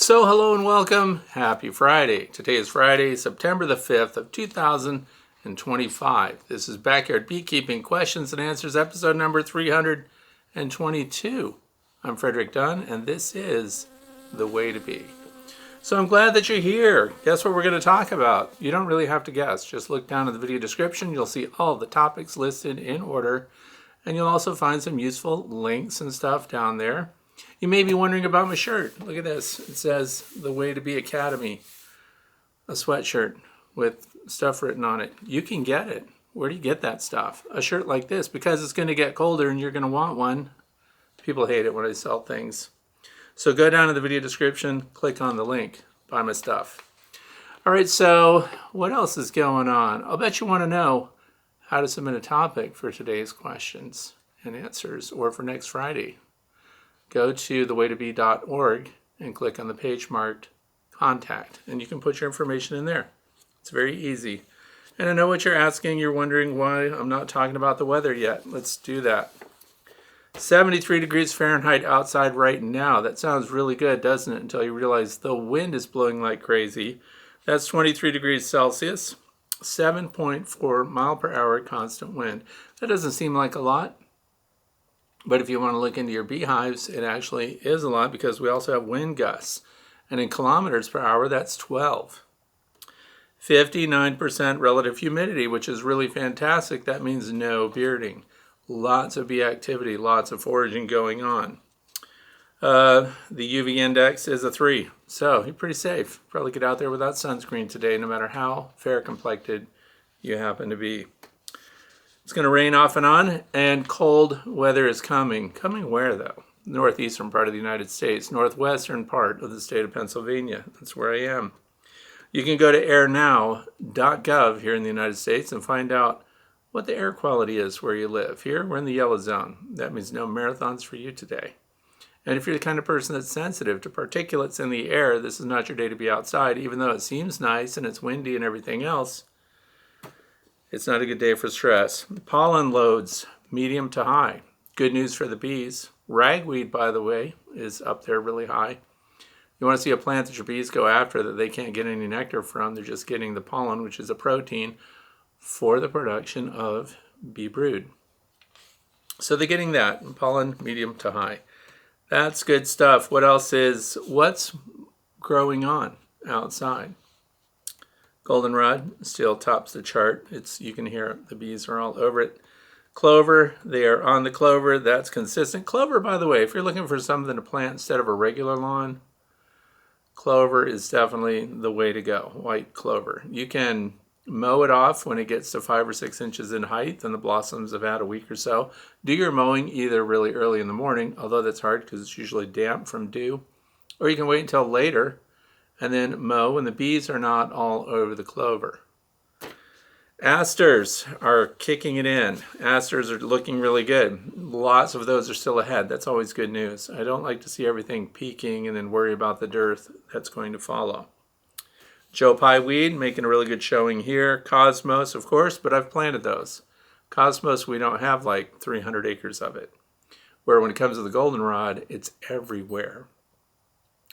So hello and welcome. Happy Friday. Today is Friday, September the 5th of 2025. This is Backyard Beekeeping Questions and Answers, episode number 322. I'm Frederick Dunn, and this is The Way to Bee. So I'm glad that you're here. Guess what we're going to talk about? You don't really have to guess. Just look down in the video description. You'll see all the topics listed in order, and you'll also find some useful links and stuff down there. You may be wondering about my shirt. Look at this. It says The Way to Bee Academy, a sweatshirt with stuff written on it. You can get it. Where do you get that stuff? A shirt like this, because it's going to get colder and you're going to want one. People hate it when I sell things. So go down to the video description, click on the link, buy my stuff. All right, so what else is going on? I'll bet you want to know how to submit a topic for today's questions and answers or for next Friday. Go to thewaytobee.org and click on the page marked Contact, and you can put your information in there. It's very easy. And I know what you're asking. You're wondering why I'm not talking about the weather yet. Let's do that. 73 degrees Fahrenheit outside right now. That sounds really good, doesn't it? Until you realize the wind is blowing like crazy. That's 23 degrees Celsius, 7.4 mile per hour constant wind. That doesn't seem like a lot. But if you want to look into your beehives, it actually is a lot because we also have wind gusts. And in kilometers per hour, that's 12. 59% relative humidity, which is really fantastic. That means no bearding. Lots of bee activity, lots of foraging going on. The UV index is a 3, so you're pretty safe. Probably get out there without sunscreen today, no matter how fair complected you happen to be. It's going to rain off and on, and cold weather is coming. Coming where, though? Northeastern part of the United States, northwestern part of the state of Pennsylvania. That's where I am. You can go to airnow.gov here in the United States and find out what the air quality is where you live. Here, we're in the yellow zone. That means no marathons for you today. And if you're the kind of person that's sensitive to particulates in the air, this is not your day to be outside, even though it seems nice and it's windy and everything else. It's not a good day for stress. Pollen loads, medium to high. Good news for the bees. Ragweed, by the way, is up there really high. You want to see a plant that your bees go after that they can't get any nectar from. They're just getting the pollen, which is a protein for the production of bee brood. So they're getting that, pollen, medium to high. That's good stuff. What's growing on outside? Goldenrod still tops the chart. You can hear it. The bees are all over it. Clover, they are on the clover. That's consistent. Clover, by the way, if you're looking for something to plant instead of a regular lawn, clover is definitely the way to go. White clover. You can mow it off when it gets to 5 or 6 inches in height and the blossoms have had a week or so. Do your mowing either really early in the morning, although that's hard because it's usually damp from dew, or you can wait until later and then mow when the bees are not all over the clover. Asters are kicking it in. Asters are looking really good. Lots of those are still ahead. That's always good news. I don't like to see everything peaking and then worry about the dearth that's going to follow. Joe Pye weed making a really good showing here. Cosmos, of course, but I've planted those. Cosmos, we don't have like 300 acres of it. Where when it comes to the goldenrod, it's everywhere.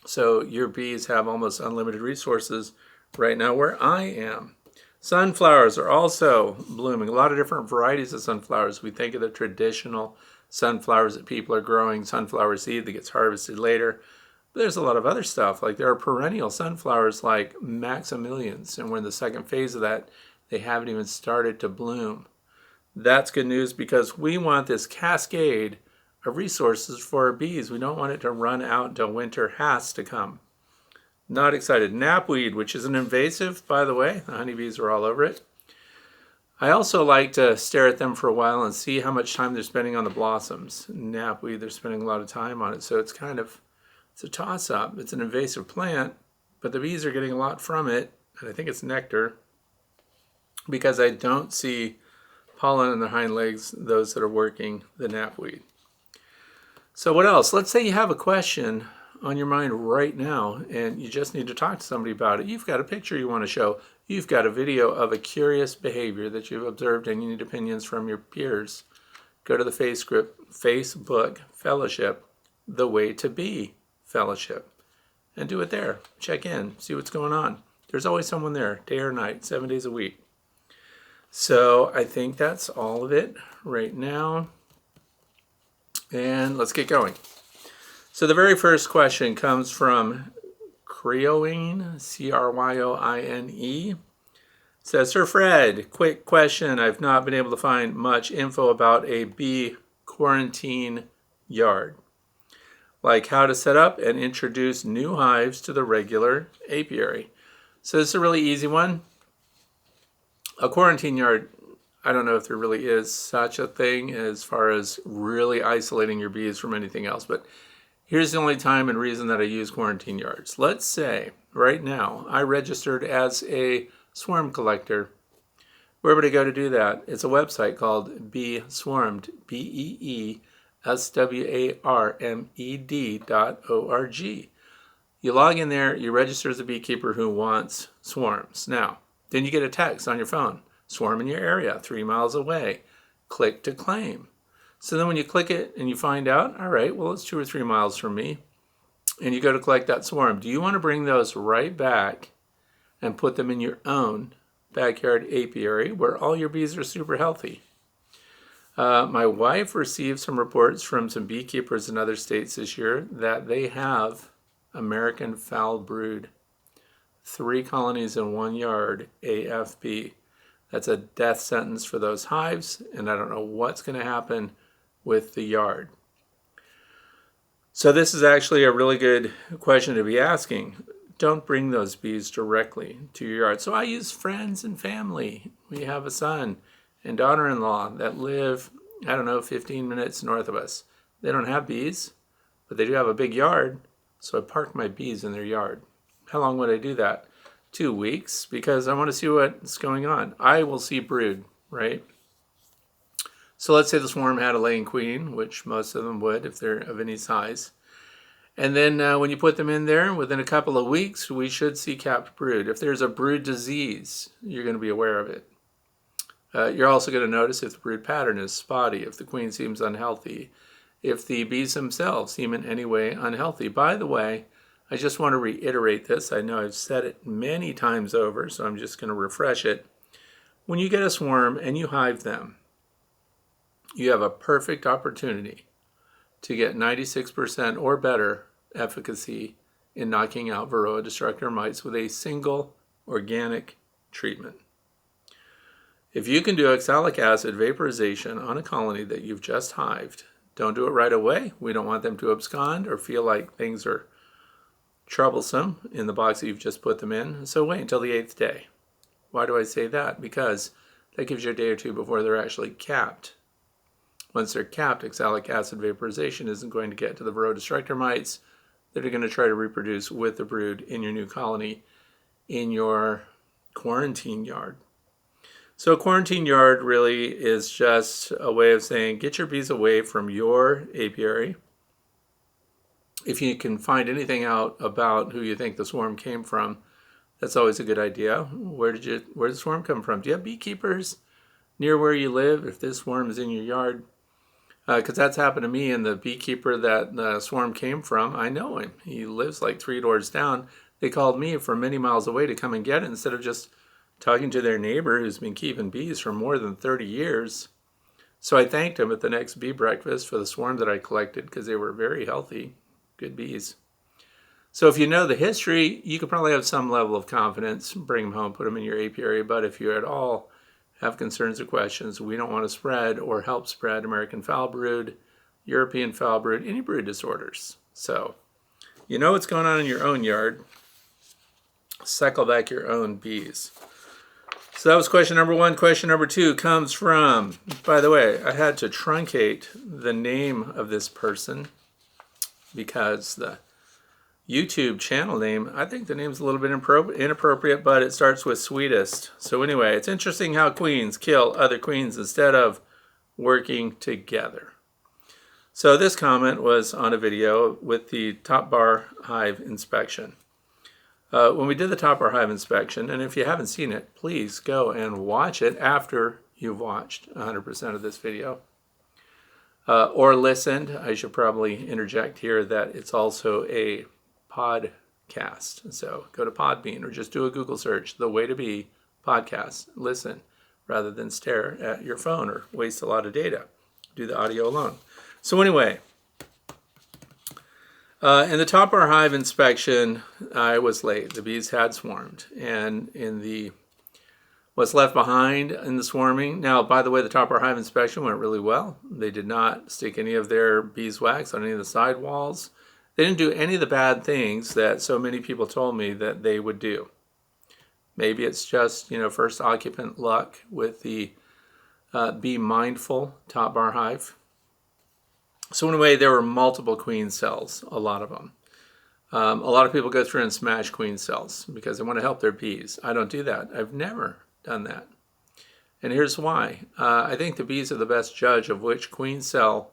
So your bees have almost unlimited resources right now where I am. Sunflowers are also blooming. A lot of different varieties of sunflowers. We think of the traditional sunflowers that people are growing, sunflower seed that gets harvested later. But there's a lot of other stuff. Like there are perennial sunflowers like Maximilians, and we're in the second phase of that. They haven't even started to bloom. That's good news because we want this cascade of resources for our bees. We don't want it to run out until winter has to come. Not excited. Knapweed, which is an invasive, by the way. The honeybees are all over it. I also like to stare at them for a while and see how much time they're spending on the blossoms. Knapweed, they're spending a lot of time on it, so it's a toss-up. It's an invasive plant, but the bees are getting a lot from it, and I think it's nectar, because I don't see pollen on their hind legs, those that are working the knapweed. So what else? Let's say you have a question on your mind right now and you just need to talk to somebody about it. You've got a picture you want to show. You've got a video of a curious behavior that you've observed and you need opinions from your peers. Go to the Facebook Fellowship, The Way to Bee Fellowship, and do it there. Check in, see what's going on. There's always someone there, day or night, 7 days a week. So I think that's all of it right now. And let's get going. So the very first question comes from Cryoine, Cryoine. Says, Sir Fred, quick question. I've not been able to find much info about a bee quarantine yard, like how to set up and introduce new hives to the regular apiary. So this is a really easy one. A quarantine yard, I don't know if there really is such a thing as far as really isolating your bees from anything else, but here's the only time and reason that I use quarantine yards. Let's say right now I registered as a swarm collector. Where would I go to do that? It's a website called Bee Swarmed, BEESWARMED.org. You log in there, you register as a beekeeper who wants swarms. Now, then you get a text on your phone, swarm in your area, 3 miles away. Click to claim. So then when you click it and you find out, all right, well, it's 2 or 3 miles from me, and you go to collect that swarm. Do you want to bring those right back and put them in your own backyard apiary where all your bees are super healthy? My wife received some reports from some beekeepers in other states this year that they have American foul brood. 3 colonies in 1 yard, AFB. That's a death sentence for those hives, and I don't know what's going to happen with the yard. So this is actually a really good question to be asking. Don't bring those bees directly to your yard. So I use friends and family. We have a son and daughter-in-law that live, 15 minutes north of us. They don't have bees, but they do have a big yard, so I park my bees in their yard. How long would I do that? 2 weeks, because I want to see what's going on. I will see brood, right? So let's say the swarm had a laying queen, which most of them would if they're of any size. And then when you put them in there, within a couple of weeks, we should see capped brood. If there's a brood disease, you're going to be aware of it. You're also going to notice if the brood pattern is spotty, if the queen seems unhealthy, if the bees themselves seem in any way unhealthy. By the way, I just want to reiterate this. I know I've said it many times over, so I'm just going to refresh it. When you get a swarm and you hive them, you have a perfect opportunity to get 96% or better efficacy in knocking out Varroa destructor mites with a single organic treatment. If you can do oxalic acid vaporization on a colony that you've just hived, don't do it right away. We don't want them to abscond or feel like things are troublesome in the box that you've just put them in. So wait until the 8th day. Why do I say that? Because that gives you a day or two before they're actually capped. Once they're capped, oxalic acid vaporization isn't going to get to the Varroa destructor mites that are going to try to reproduce with the brood in your new colony in your quarantine yard. So a quarantine yard really is just a way of saying get your bees away from your apiary. If you can find anything out about who you think the swarm came from, that's always a good idea. Where did the swarm come from? Do you have beekeepers near where you live if this swarm is in your yard? Because that's happened to me, and the beekeeper that the swarm came from, I know him. He lives like 3 doors down. They called me from many miles away to come and get it instead of just talking to their neighbor who's been keeping bees for more than 30 years. So I thanked him at the next bee breakfast for the swarm that I collected because they were very healthy, good bees. So if you know the history, you could probably have some level of confidence, bring them home, put them in your apiary. But if you at all have concerns or questions, we don't want to spread or help spread American foul brood, European foul brood, any brood disorders. So you know what's going on in your own yard. Cycle back your own bees. So that was question number 1. Question number 2 comes from, by the way, I had to truncate the name of this person because the YouTube channel name, I think the name's a little bit inappropriate, but it starts with sweetest. So anyway, it's interesting how queens kill other queens instead of working together. So this comment was on a video with the top bar hive inspection. When we did the top bar hive inspection, and if you haven't seen it, please go and watch it after you've watched 100% of this video. Or listened. I should probably interject here that it's also a podcast podcast. So go to Podbean or just do a Google search, The Way to Bee podcast. Listen rather than stare at your phone or waste a lot of data. Do the audio alone. So anyway, in the top bar hive inspection, I was late. The bees had swarmed. And in the what's left behind in the swarming, now, by the way, the top bar hive inspection went really well. They did not stick any of their beeswax on any of the side walls. They didn't do any of the bad things that so many people told me that they would do. Maybe it's just, first occupant luck with the Bee Mindful top bar hive. So anyway, there were multiple queen cells, a lot of them. A lot of people go through and smash queen cells because they want to help their bees. I don't do that. I've never done that. And here's why. I think the bees are the best judge of which queen cell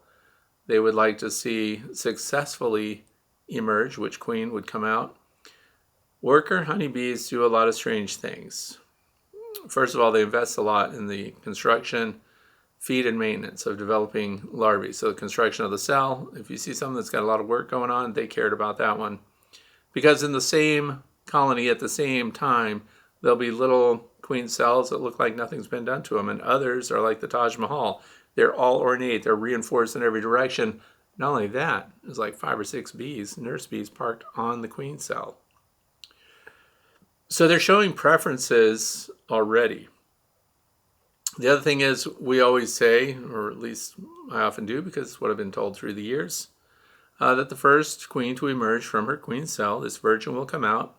they would like to see successfully emerge, which queen would come out. Worker honeybees do a lot of strange things. First of all, they invest a lot in the construction, feed, and maintenance of developing larvae. So the construction of the cell, if you see something that's got a lot of work going on, they cared about that one. Because in the same colony at the same time, there'll be little queen cells that look like nothing's been done to them, and others are like the Taj Mahal. They're all ornate, they're reinforced in every direction. Not only that, there's like 5 or 6 bees, nurse bees, parked on the queen cell. So they're showing preferences already. The other thing is, we always say, or at least I often do because it's what I've been told through the years, that the first queen to emerge from her queen cell, this virgin, will come out.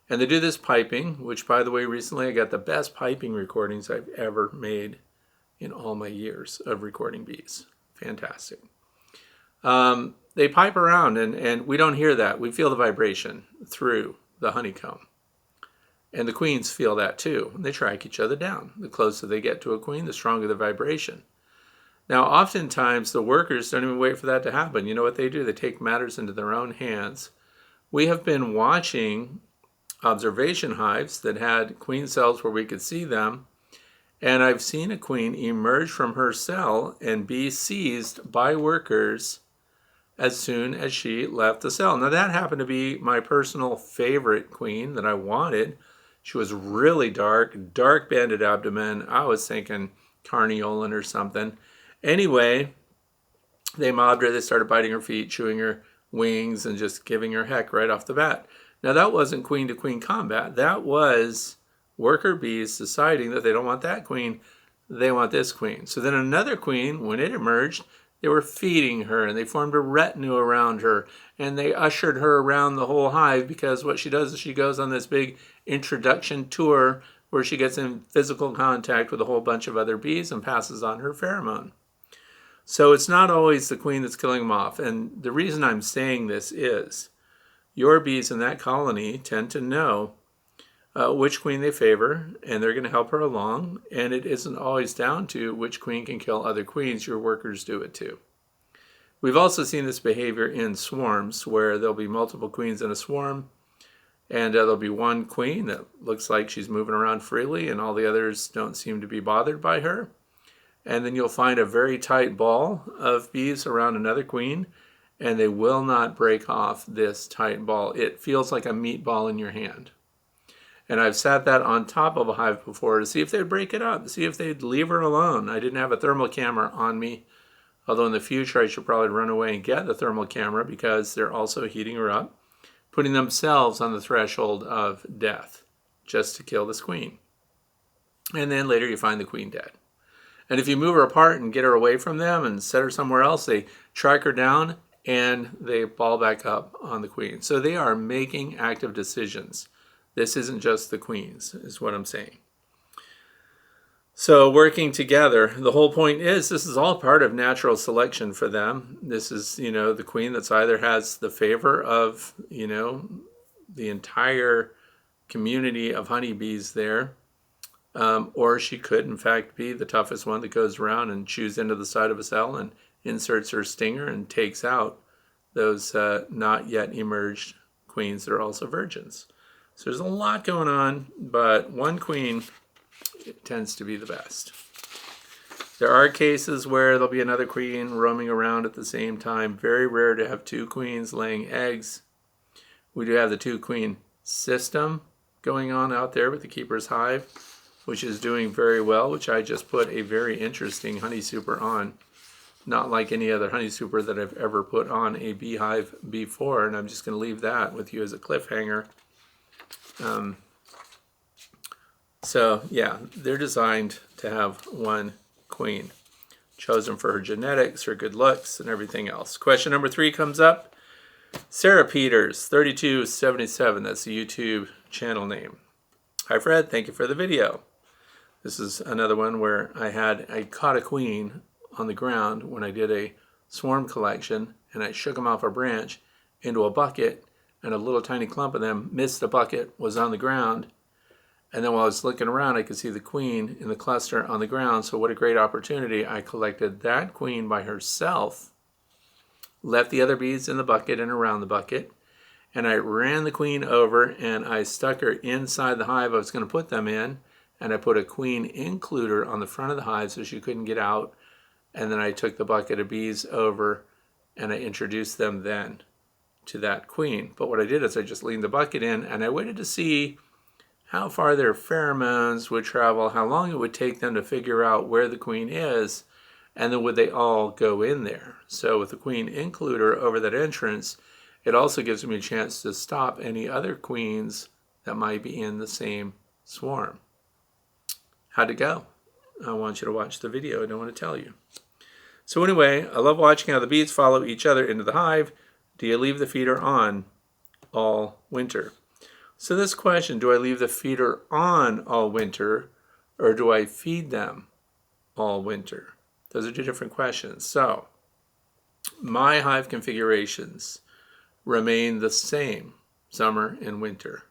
And they do this piping, which, by the way, recently I got the best piping recordings I've ever made in all my years of recording bees. Fantastic. They pipe around, and we don't hear that. We feel the vibration through the honeycomb. And the queens feel that too. They track each other down. The closer they get to a queen, the stronger the vibration. Now, oftentimes, the workers don't even wait for that to happen. You know what they do? They take matters into their own hands. We have been watching observation hives that had queen cells where we could see them, and I've seen a queen emerge from her cell and be seized by workers as soon as she left the cell. Now, that happened to be my personal favorite queen that I wanted. She was really dark banded abdomen. I was thinking Carniolan or something. Anyway, they mobbed her. They started biting her feet, chewing her wings, and just giving her heck right off the bat. Now, that wasn't queen-to-queen combat. That was worker bees deciding that they don't want that queen. They want this queen. So then another queen, when it emerged, they were feeding her, and they formed a retinue around her, and they ushered her around the whole hive, because what she does is she goes on this big introduction tour where she gets in physical contact with a whole bunch of other bees and passes on her pheromone. So it's not always the queen that's killing them off. And the reason I'm saying this is your bees in that colony tend to know which queen they favor, and they're going to help her along. And it isn't always down to which queen can kill other queens. Your workers do it too. We've also seen this behavior in swarms where there'll be multiple queens in a swarm, and there'll be one queen that looks like she's moving around freely, and all the others don't seem to be bothered by her. And then you'll find a very tight ball of bees around another queen, and they will not break off this tight ball. It feels like a meatball in your hand. And I've sat that on top of a hive before to see if they'd break it up, see if they'd leave her alone. I didn't have a thermal camera on me, although in the future I should probably run away and get the thermal camera because they're also heating her up, putting themselves on the threshold of death just to kill this queen. And then later you find the queen dead. And if you move her apart and get her away from them and set her somewhere else, they track her down and they ball back up on the queen. So they are making active decisions. This isn't just the queens, is what I'm saying. So working together, the whole point is this is all part of natural selection for them. This is, the queen that's either has the favor of, the entire community of honeybees there, or she could, in fact, be the toughest one that goes around and chews into the side of a cell and inserts her stinger and takes out those not yet emerged queens that are also virgins. So there's a lot going on, but one queen tends to be the best. There are cases where there'll be another queen roaming around at the same time. Very rare to have two queens laying eggs We do have the 2-queen system going on out there with the Keeper's Hive, which is doing very well, which I just put a very interesting honey super on. Not like any other honey super that I've ever put on a beehive before, and I'm just going to leave that with you as a cliffhanger. So yeah, they're designed to have 1 queen, chosen for her genetics, her good looks, and everything else. Question number 3 comes up. Sarah Peters, 3277, that's the YouTube channel name. Hi Fred, thank you for the video. This is another one where I caught a queen on the ground when I did a swarm collection, and I shook them off a branch into a bucket, and a little tiny clump of them missed the bucket, was on the ground, and then while I was looking around I could see the queen in the cluster on the ground. So what a great opportunity. I collected that queen by herself, left the other bees in the bucket and around the bucket, and I ran the queen over and I stuck her inside the hive I was going to put them in, and I put a queen includer on the front of the hive so she couldn't get out, and then I took the bucket of bees over and I introduced them then to that queen. But what I did is I just leaned the bucket in and I waited to see how far their pheromones would travel, how long it would take them to figure out where the queen is, and then would they all go in there. So with the queen includer over that entrance, it also gives me a chance to stop any other queens that might be in the same swarm. How'd it go? I want you to watch the video. I don't want to tell you. So anyway, I love watching how the bees follow each other into the hive. Do you leave the feeder on all winter? So this question, do I leave the feeder on all winter, or do I feed them all winter? Those are 2 different questions. So my hive configurations remain the same summer and winter.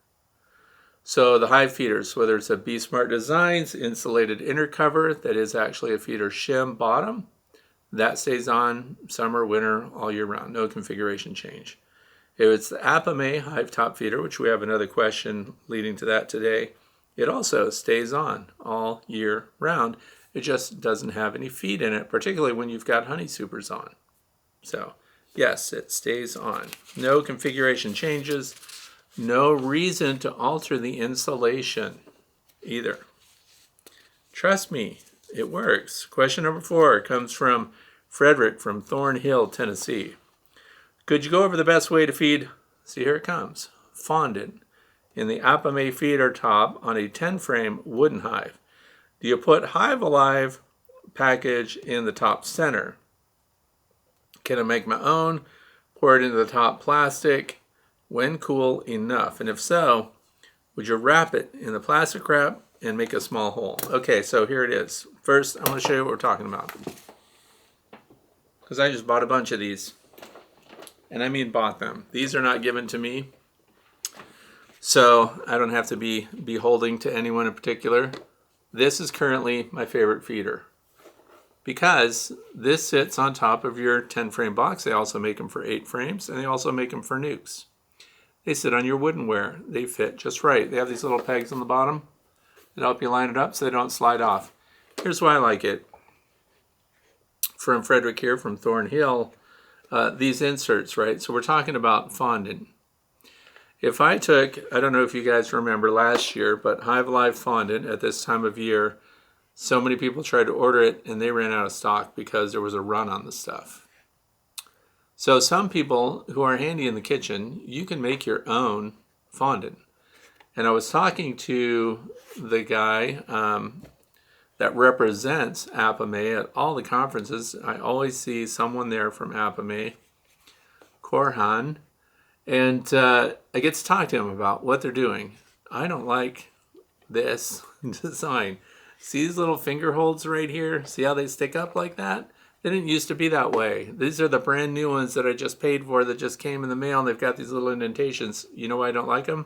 So the hive feeders, whether it's a Bee Smart Designs insulated inner cover that is actually a feeder shim bottom, that stays on summer, winter, all year round, no configuration change. If it's the Apame hive top feeder, which we have another question leading to that today, it also stays on all year round. It just doesn't have any feed in it, particularly when you've got honey supers on. So yes, it stays on. No configuration changes. No reason to alter the insulation either. Trust me, it works. Question number 4 comes from Frederick from Thornhill, Tennessee. Could you go over the best way to feed, see here it comes, fondant in the Apame feeder top on a 10-frame wooden hive? Do you put Hive Alive package in the top center? Can I make my own? Pour it into the top plastic when cool enough? And if so, would you wrap it in the plastic wrap and make a small hole? Okay, so here it is. First, I'm going to show you what we're talking about, because I just bought a bunch of these. And I mean bought them. These are not given to me, so I don't have to be beholding to anyone in particular. This is currently my favorite feeder because this sits on top of your 10-frame box. They also make them for 8 frames, and they also make them for nukes. They sit on your woodenware. They fit just right. They have these little pegs on the bottom that help you line it up so they don't slide off. Here's why I like it. From Frederick here from Thornhill. These inserts, right? So we're talking about fondant. If I took, I don't know if you guys remember last year, but Hive Alive fondant at this time of year, so many people tried to order it and they ran out of stock because there was a run on the stuff. So some people who are handy in the kitchen, you can make your own fondant. And I was talking to the guy that represents Apame at all the conferences. I always see someone there from Apame, Korhan, and I get to talk to him about what they're doing. I don't like this design. See these little finger holds right here? See how they stick up like that? They didn't used to be that way. These are the brand new ones that I just paid for that just came in the mail, and they've got these little indentations. You know why I don't like them?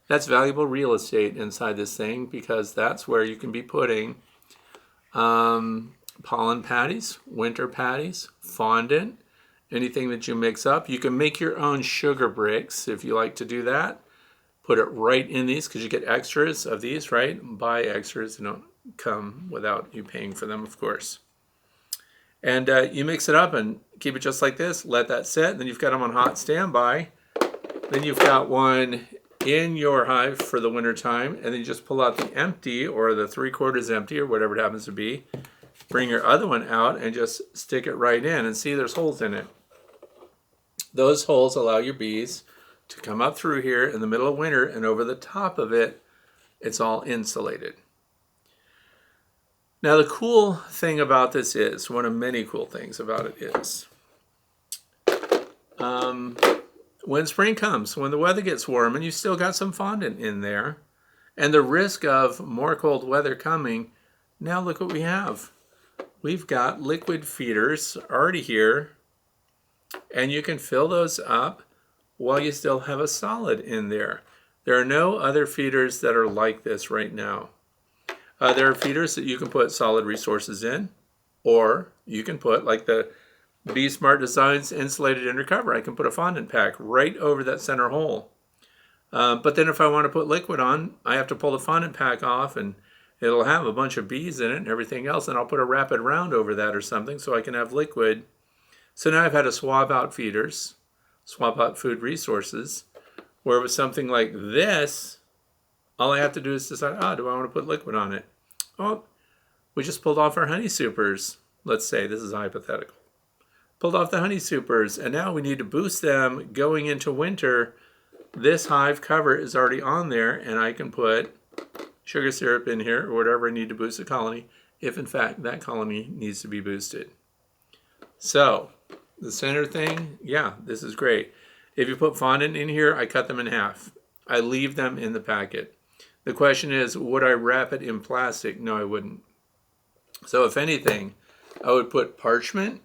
That's valuable real estate inside this thing, because that's where you can be putting pollen patties, winter patties, fondant, anything that you mix up. You can make your own sugar bricks if you like to do that. Put it right in these because you get extras of these, right? Buy extras. They don't come without you paying for them, of course. And you mix it up and keep it just like this. Let that sit. And then you've got them on hot standby. Then you've got one in your hive for the winter time, and then you just pull out the empty or the 3/4 empty or whatever it happens to be. Bring your other one out and just stick it right in, and see there's holes in it. Those holes allow your bees to come up through here in the middle of winter, and over the top of it, it's all insulated. Now the cool thing about this is, one of many cool things about it is, when spring comes, when the weather gets warm and you still got some fondant in there, and the risk of more cold weather coming, now look what we have. We've got liquid feeders already here, and you can fill those up while you still have a solid in there. There are no other feeders that are like this right now. There are feeders that you can put solid resources in, or you can put, like the Bee Smart Designs insulated inner cover, I can put a fondant pack right over that center hole. But then if I want to put liquid on, I have to pull the fondant pack off, and it'll have a bunch of bees in it and everything else, and I'll put a rapid round over that or something so I can have liquid. So now I've had to swap out feeders, swap out food resources, where with something like this, all I have to do is decide, do I want to put liquid on it? Oh, we just pulled off our honey supers. Let's say, this is hypothetical. Pulled off the honey supers, and now we need to boost them going into winter. This hive cover is already on there, and I can put sugar syrup in here or whatever I need to boost the colony, if in fact that colony needs to be boosted. So, the center thing, yeah, this is great. If you put fondant in here, I cut them in half. I leave them in the packet. The question is, would I wrap it in plastic? No, I wouldn't. So if anything, I would put parchment,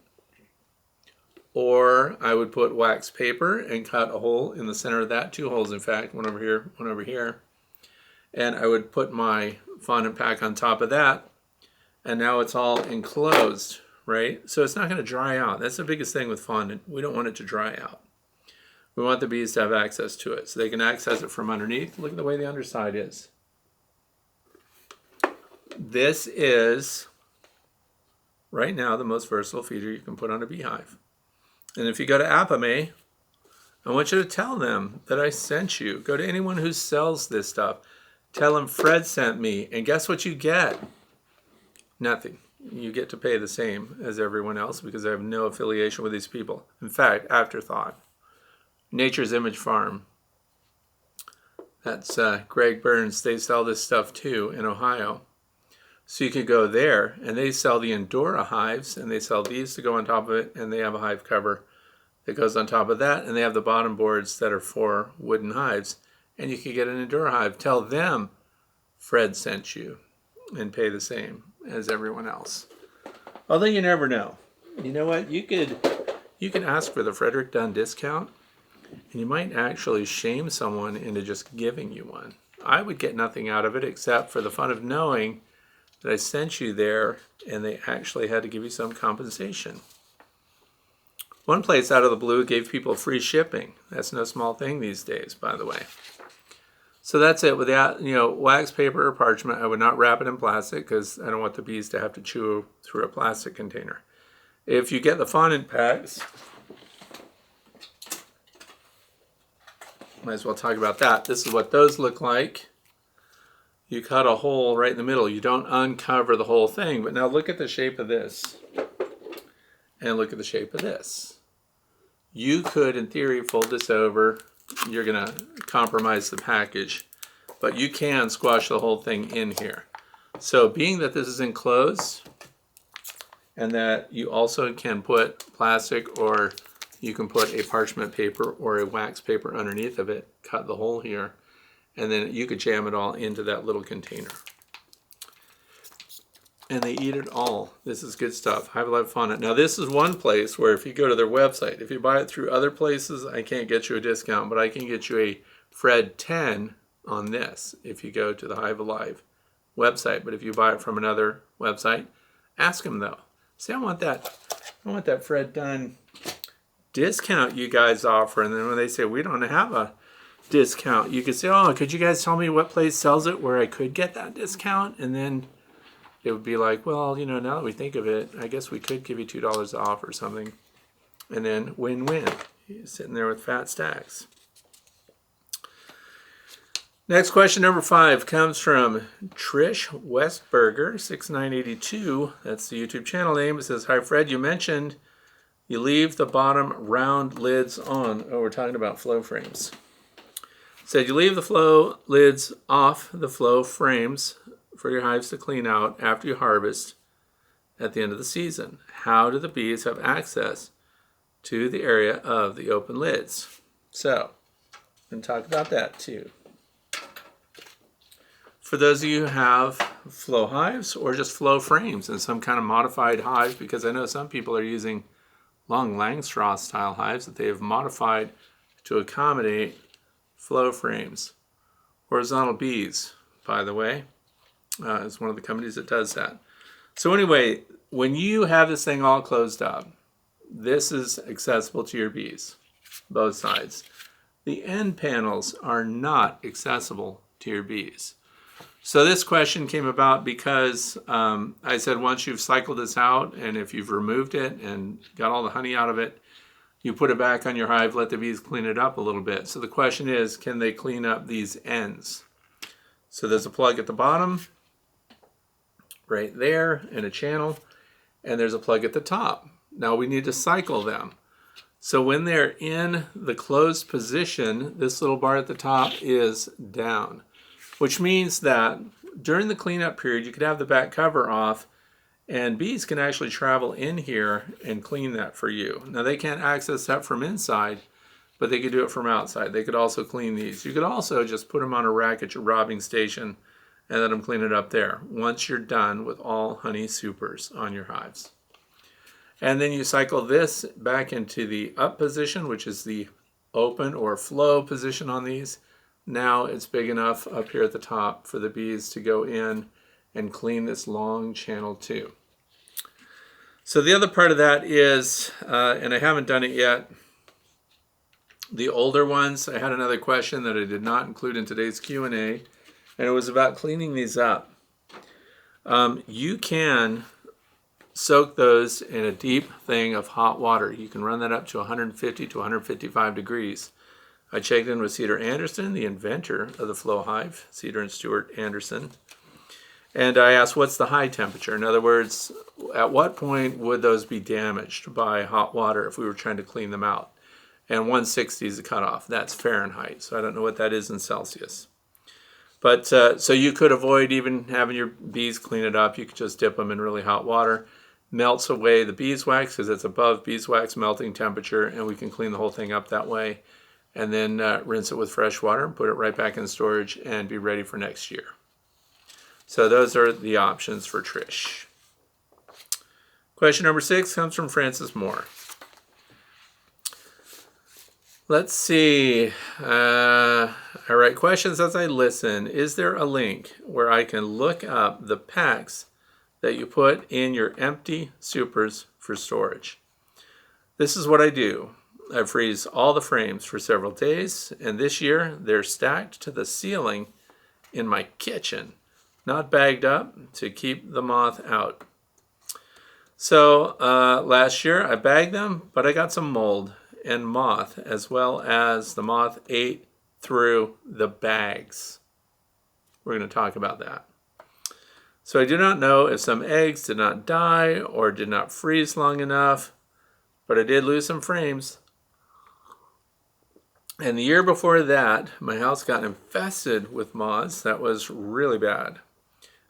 or I would put wax paper and cut a hole in the center of that. 2 holes, in fact, one over here, one over here. And I would put my fondant pack on top of that, and now it's all enclosed, right? So it's not going to dry out. That's the biggest thing with fondant. We don't want it to dry out. We want the bees to have access to it, so they can access it from underneath. Look at the way the underside is. This is, right now, the most versatile feeder you can put on a beehive. And if you go to Apamea, I want you to tell them that I sent you. Go to anyone who sells this stuff. Tell them Fred sent me, and guess what you get? Nothing. You get to pay the same as everyone else because I have no affiliation with these people. In fact, afterthought. Nature's Image Farm. That's Greg Burns. They sell this stuff too in Ohio. So you could go there, and they sell the Endora hives, and they sell these to go on top of it, and they have a hive cover that goes on top of that, and they have the bottom boards that are for wooden hives, and you could get an Endora hive. Tell them Fred sent you, and pay the same as everyone else. Although you never know. You know what? You could ask for the Frederick Dunn discount, and you might actually shame someone into just giving you one. I would get nothing out of it except for the fun of knowing that I sent you there and they actually had to give you some compensation. One place out of the blue gave people free shipping. That's no small thing these days, by the way. So that's it. Without, wax paper or parchment, I would not wrap it in plastic because I don't want the bees to have to chew through a plastic container. If you get the fondant packs, might as well talk about that. This is what those look like. You cut a hole right in the middle. You don't uncover the whole thing. But now look at the shape of this. And look at the shape of this. You could, in theory, fold this over. You're going to compromise the package. But you can squash the whole thing in here. So being that this is enclosed, and that you also can put plastic, or you can put a parchment paper or a wax paper underneath of it, cut the hole here, and then you could jam it all into that little container. And they eat it all. This is good stuff. Hive Alive Fondant. Now this is one place where if you go to their website, if you buy it through other places, I can't get you a discount, but I can get you a Fred 10 on this if you go to the Hive Alive website. But if you buy it from another website, ask them though. Say, I want that Fred Dunn discount you guys offer. And then when they say we don't have a discount, you could say, could you guys tell me what place sells it where I could get that discount? And then it would be like, well, now that we think of it, I guess we could give you $2 off or something. And then win-win. You're sitting there with fat stacks. Next question, number 5, comes from Trish Westberger, 6982. That's the YouTube channel name. It says, "Hi Fred, you mentioned you leave the bottom round lids on." Oh, we're talking about flow frames. It said you leave the flow lids off the flow frames for your hives to clean out after you harvest at the end of the season. How do the bees have access to the area of the open lids? So, we're going to talk about that too. For those of you who have flow hives or just flow frames in some kind of modified hive, because I know some people are using long Langstroth style hives that they have modified to accommodate flow frames. Horizontal Bees, by the way, is one of the companies that does that. So anyway, when you have this thing all closed up, this is accessible to your bees, both sides. The end panels are not accessible to your bees. So this question came about because I said once you've cycled this out and if you've removed it and got all the honey out of it, you put it back on your hive, let the bees clean it up a little bit. So the question is, can they clean up these ends? So there's a plug at the bottom, right there, and a channel, and there's a plug at the top. Now we need to cycle them. So when they're in the closed position, this little bar at the top is down, which means that during the cleanup period, you could have the back cover off and bees can actually travel in here and clean that for you. Now they can't access that from inside, but they could do it from outside. They could also clean these. You could also just put them on a rack at your robbing station and let them clean it up there once you're done with all honey supers on your hives. And then you cycle this back into the up position, which is the open or flow position on these. Now it's big enough up here at the top for the bees to go in and clean this long channel too. So the other part of that is, and I haven't done it yet, the older ones. I had another question that I did not include in today's Q&A, and it was about cleaning these up. You can soak those in a deep thing of hot water. You can run that up to 150 to 155 degrees. I checked in with Cedar Anderson, the inventor of the flow hive, Cedar and Stuart Anderson, and I asked, what's the high temperature? In other words, at what point would those be damaged by hot water if we were trying to clean them out? And 160 is the cutoff. That's Fahrenheit, so I don't know what that is in Celsius. But so you could avoid even having your bees clean it up. You could just dip them in really hot water. Melts away the beeswax because it's above beeswax melting temperature, and we can clean the whole thing up that way. And then rinse it with fresh water and put it right back in storage and be ready for next year. So those are the options for Trish. Question number 6 comes from Francis Moore. Let's see. I write questions as I listen. Is there a link where I can look up the packs that you put in your empty supers for storage? This is what I do. I freeze all the frames for several days, and this year they're stacked to the ceiling in my kitchen, not bagged up to keep the moth out. So last year I bagged them, but I got some mold and moth, as well as the moth ate through the bags. We're going to talk about that. So I do not know if some eggs did not die or did not freeze long enough, but I did lose some frames. And the year before that, my house got infested with moths. That was really bad.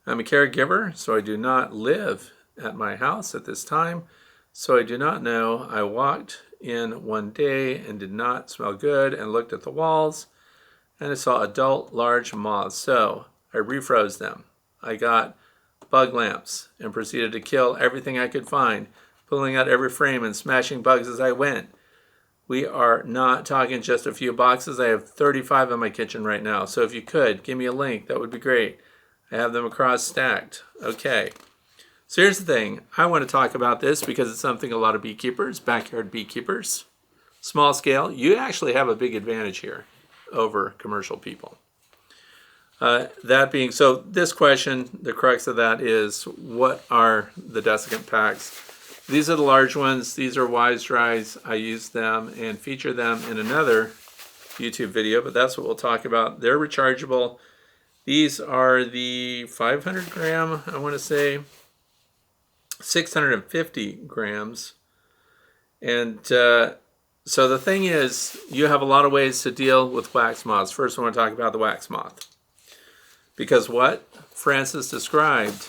I'm a caregiver, so I do not live at my house at this time, so I do not know. I walked in one day and did not smell good and looked at the walls, and I saw adult large moths, so I refroze them. I got bug lamps and proceeded to kill everything I could find, pulling out every frame and smashing bugs as I went. We are not talking just a few boxes. I have 35 in my kitchen right now. So if you could, give me a link. That would be great. I have them across stacked. Okay. So here's the thing. I want to talk about this because it's something a lot of beekeepers, backyard beekeepers, small scale, you actually have a big advantage here over commercial people. That being, so this question, the crux of that is, what are the desiccant packs? These are the large ones. These are Wise Dries. I use them and feature them in another YouTube video, but that's what we'll talk about. They're rechargeable. These are the 500 gram, I want to say 650 grams. And so the thing is, you have a lot of ways to deal with wax moths. First, I want to talk about the wax moth. Because what Francis described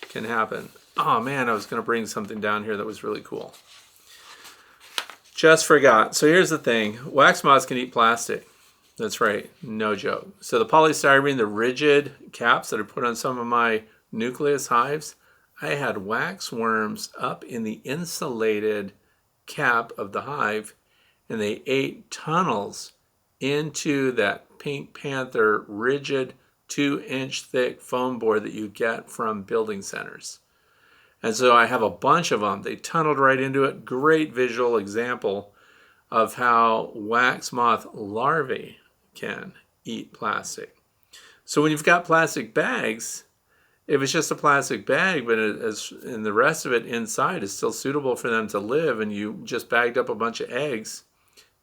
can happen. Oh man, I was going to bring something down here that was really cool. Just forgot. So here's the thing. Wax moths can eat plastic. That's right. No joke. So the polystyrene, the rigid caps that are put on some of my nucleus hives, I had wax worms up in the insulated cap of the hive, and they ate tunnels into that Pink Panther rigid 2-inch thick foam board that you get from building centers. And so I have a bunch of them. They tunneled right into it. Great visual example of how wax moth larvae can eat plastic. So when you've got plastic bags, if it's just a plastic bag, but and the rest of it inside is still suitable for them to live, and you just bagged up a bunch of eggs,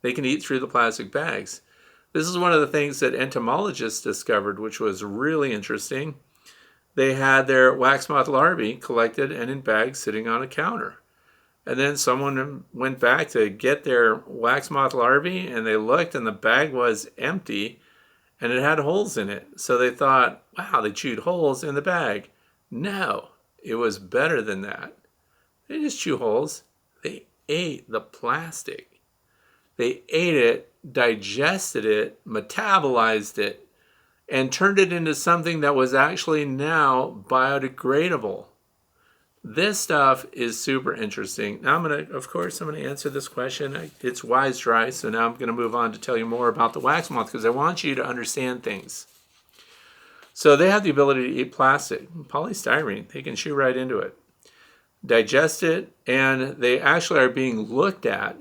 they can eat through the plastic bags. This is one of the things that entomologists discovered, which was really interesting. They had their wax moth larvae collected and in bags sitting on a counter. And then someone went back to get their wax moth larvae, and they looked, and the bag was empty, and it had holes in it. So they thought, wow, they chewed holes in the bag. No, it was better than that. They just chew holes. They ate the plastic. They ate it, digested it, metabolized it, and turned it into something that was actually now biodegradable. This stuff is super interesting. Now I'm going to answer this question. It's wise dry, so now I'm going to move on to tell you more about the wax moth because I want you to understand things. So they have the ability to eat plastic, polystyrene. They can chew right into it, digest it, and they actually are being looked at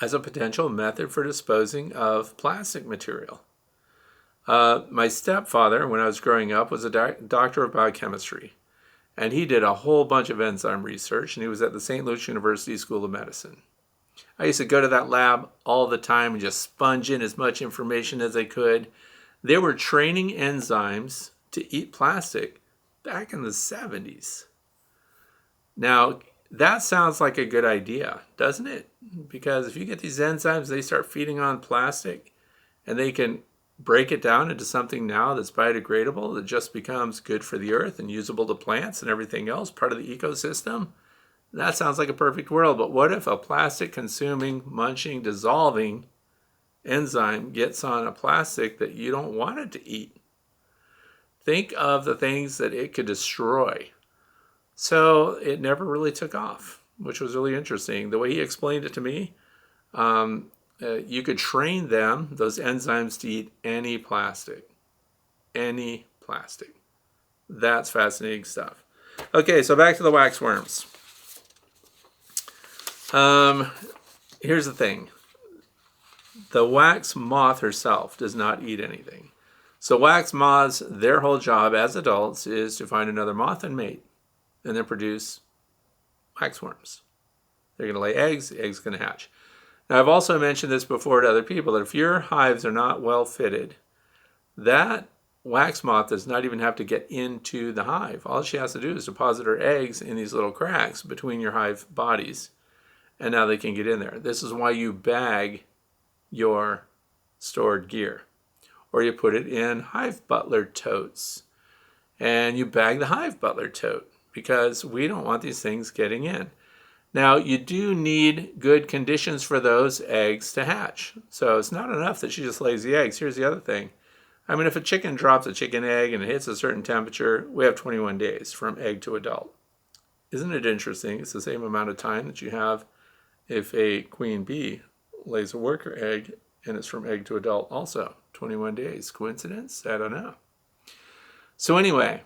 as a potential method for disposing of plastic material. My stepfather, when I was growing up, was a doctor of biochemistry. And he did a whole bunch of enzyme research, and he was at the St. Louis University School of Medicine. I used to go to that lab all the time and just sponge in as much information as I could. They were training enzymes to eat plastic back in the 70s. Now, that sounds like a good idea, doesn't it? Because if you get these enzymes, they start feeding on plastic, and they can break it down into something now that's biodegradable that just becomes good for the earth and usable to plants and everything else, part of the ecosystem. That sounds like a perfect world. But what if a plastic consuming, munching, dissolving enzyme gets on a plastic that you don't want it to eat? Think of the things that it could destroy. So it never really took off, which was really interesting. The way he explained it to me, you could train them, those enzymes, to eat any plastic. Any plastic. That's fascinating stuff. Okay, so back to the waxworms. Here's the thing. The wax moth herself does not eat anything. So wax moths, their whole job as adults is to find another moth and mate, and then produce waxworms. They're going to lay eggs, the eggs are going to hatch. Now, I've also mentioned this before to other people, that if your hives are not well fitted, that wax moth does not even have to get into the hive. All she has to do is deposit her eggs in these little cracks between your hive bodies, and now they can get in there. This is why you bag your stored gear, or you put it in hive butler totes, and you bag the hive butler tote, because we don't want these things getting in. Now, you do need good conditions for those eggs to hatch. So it's not enough that she just lays the eggs. Here's the other thing. I mean, if a chicken drops a chicken egg and it hits a certain temperature, we have 21 days from egg to adult. Isn't it interesting? It's the same amount of time that you have if a queen bee lays a worker egg, and it's from egg to adult also. 21 days. Coincidence? I don't know. So anyway,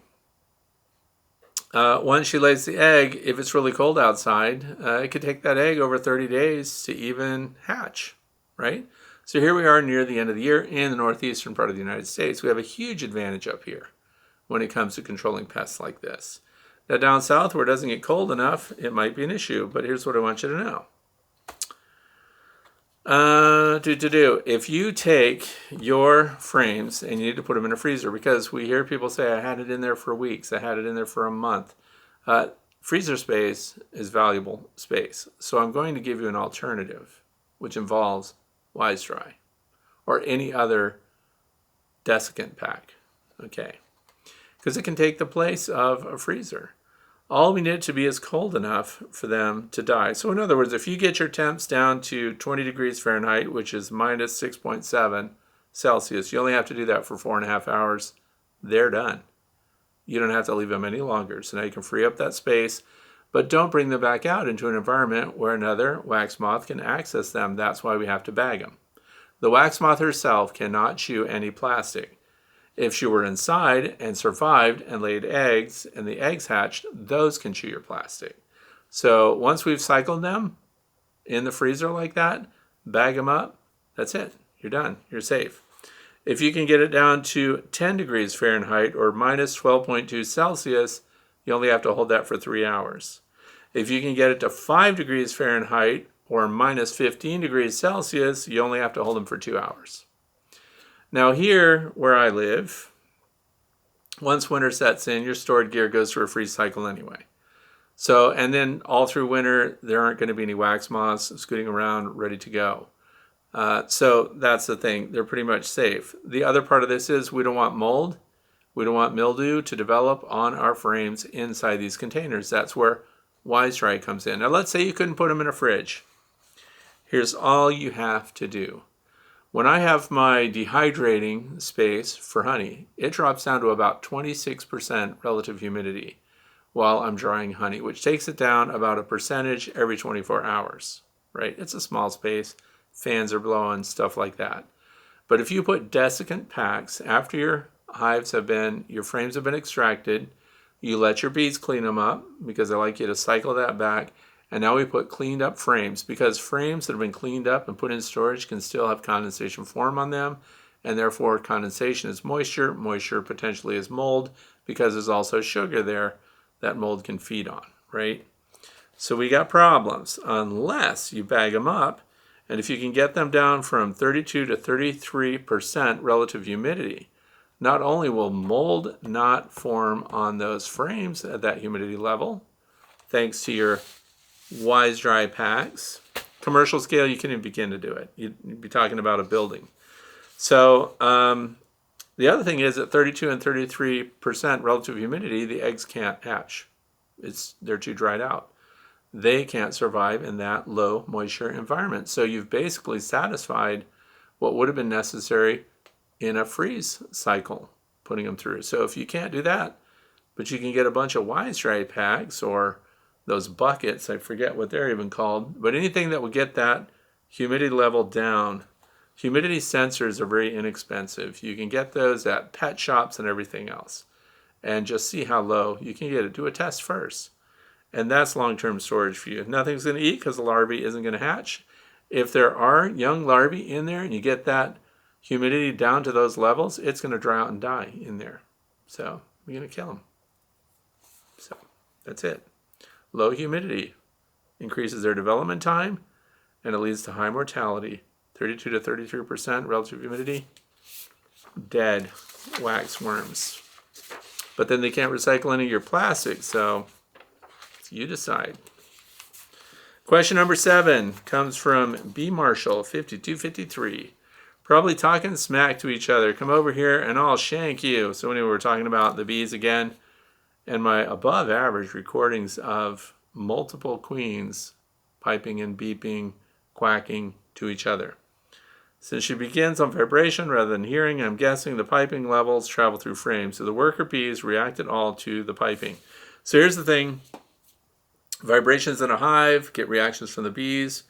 once she lays the egg, if it's really cold outside, it could take that egg over 30 days to even hatch, right? So here we are near the end of the year in the northeastern part of the United States. We have a huge advantage up here when it comes to controlling pests like this. Now down south where it doesn't get cold enough, it might be an issue, but here's what I want you to know. If you take your frames and you need to put them in a freezer, because we hear people say, I had it in there for weeks, I had it in there for a month. Freezer space is valuable space. So I'm going to give you an alternative, which involves Wise Dry or any other desiccant pack. Okay. Because it can take the place of a freezer. All we need it to be is cold enough for them to die. So in other words, if you get your temps down to 20 degrees Fahrenheit, which is minus 6.7 Celsius, you only have to do that for 4.5 hours. They're done. You don't have to leave them any longer. So now you can free up that space, but don't bring them back out into an environment where another wax moth can access them. That's why we have to bag them. The wax moth herself cannot chew any plastic. If she were inside and survived and laid eggs and the eggs hatched, those can chew your plastic. So once we've cycled them in the freezer like that, bag them up, that's it. You're done. You're safe. If you can get it down to 10 degrees Fahrenheit or minus 12.2 Celsius, you only have to hold that for 3 hours. If you can get it to 5 degrees Fahrenheit or minus 15 degrees Celsius, you only have to hold them for 2 hours. Now here, where I live, once winter sets in, your stored gear goes through a freeze cycle anyway. So, and then all through winter, there aren't going to be any wax moths scooting around ready to go. So that's the thing. They're pretty much safe. The other part of this is we don't want mold. We don't want mildew to develop on our frames inside these containers. That's where Wise Dry comes in. Now let's say you couldn't put them in a fridge. Here's all you have to do. When I have my dehydrating space for honey, it drops down to about 26% relative humidity while I'm drying honey, which takes it down about a percentage every 24 hours, right? It's a small space, fans are blowing, stuff like that. But if you put desiccant packs after your frames have been extracted, you let your bees clean them up because I like you to cycle that back. And now we put cleaned up frames because frames that have been cleaned up and put in storage can still have condensation form on them. And therefore condensation is moisture. Moisture potentially is mold because there's also sugar there that mold can feed on, right? So we got problems unless you bag them up. And if you can get them down from 32 to 33% relative humidity, not only will mold not form on those frames at that humidity level, thanks to your Wise Dry packs. Commercial scale, you can't even begin to do it. You'd be talking about a building. So the other thing is at 32 and 33% relative humidity, the eggs can't hatch. They're too dried out. They can't survive in that low moisture environment. So you've basically satisfied what would have been necessary in a freeze cycle, putting them through. So if you can't do that, but you can get a bunch of Wise Dry packs or those buckets, I forget what they're even called, but anything that will get that humidity level down. Humidity sensors are very inexpensive. You can get those at pet shops and everything else. And just see how low you can get it. Do a test first. And that's long-term storage for you. Nothing's going to eat because the larvae isn't going to hatch. If there are young larvae in there and you get that humidity down to those levels, it's going to dry out and die in there. So you're going to kill them. So that's it. Low humidity increases their development time and it leads to high mortality. 32 to 33% relative humidity, dead wax worms. But then they can't recycle any of your plastic, so you decide. Question number 7 comes from B. Marshall, 5253. Probably talking smack to each other. Come over here and I'll shank you. So anyway, we're talking about the bees again. And my above average recordings of multiple queens piping and beeping, quacking to each other. Since she begins on vibration rather than hearing, I'm guessing the piping levels travel through frames. So the worker bees react at all to the piping. So here's the thing. Vibrations in a hive, get reactions from the bees.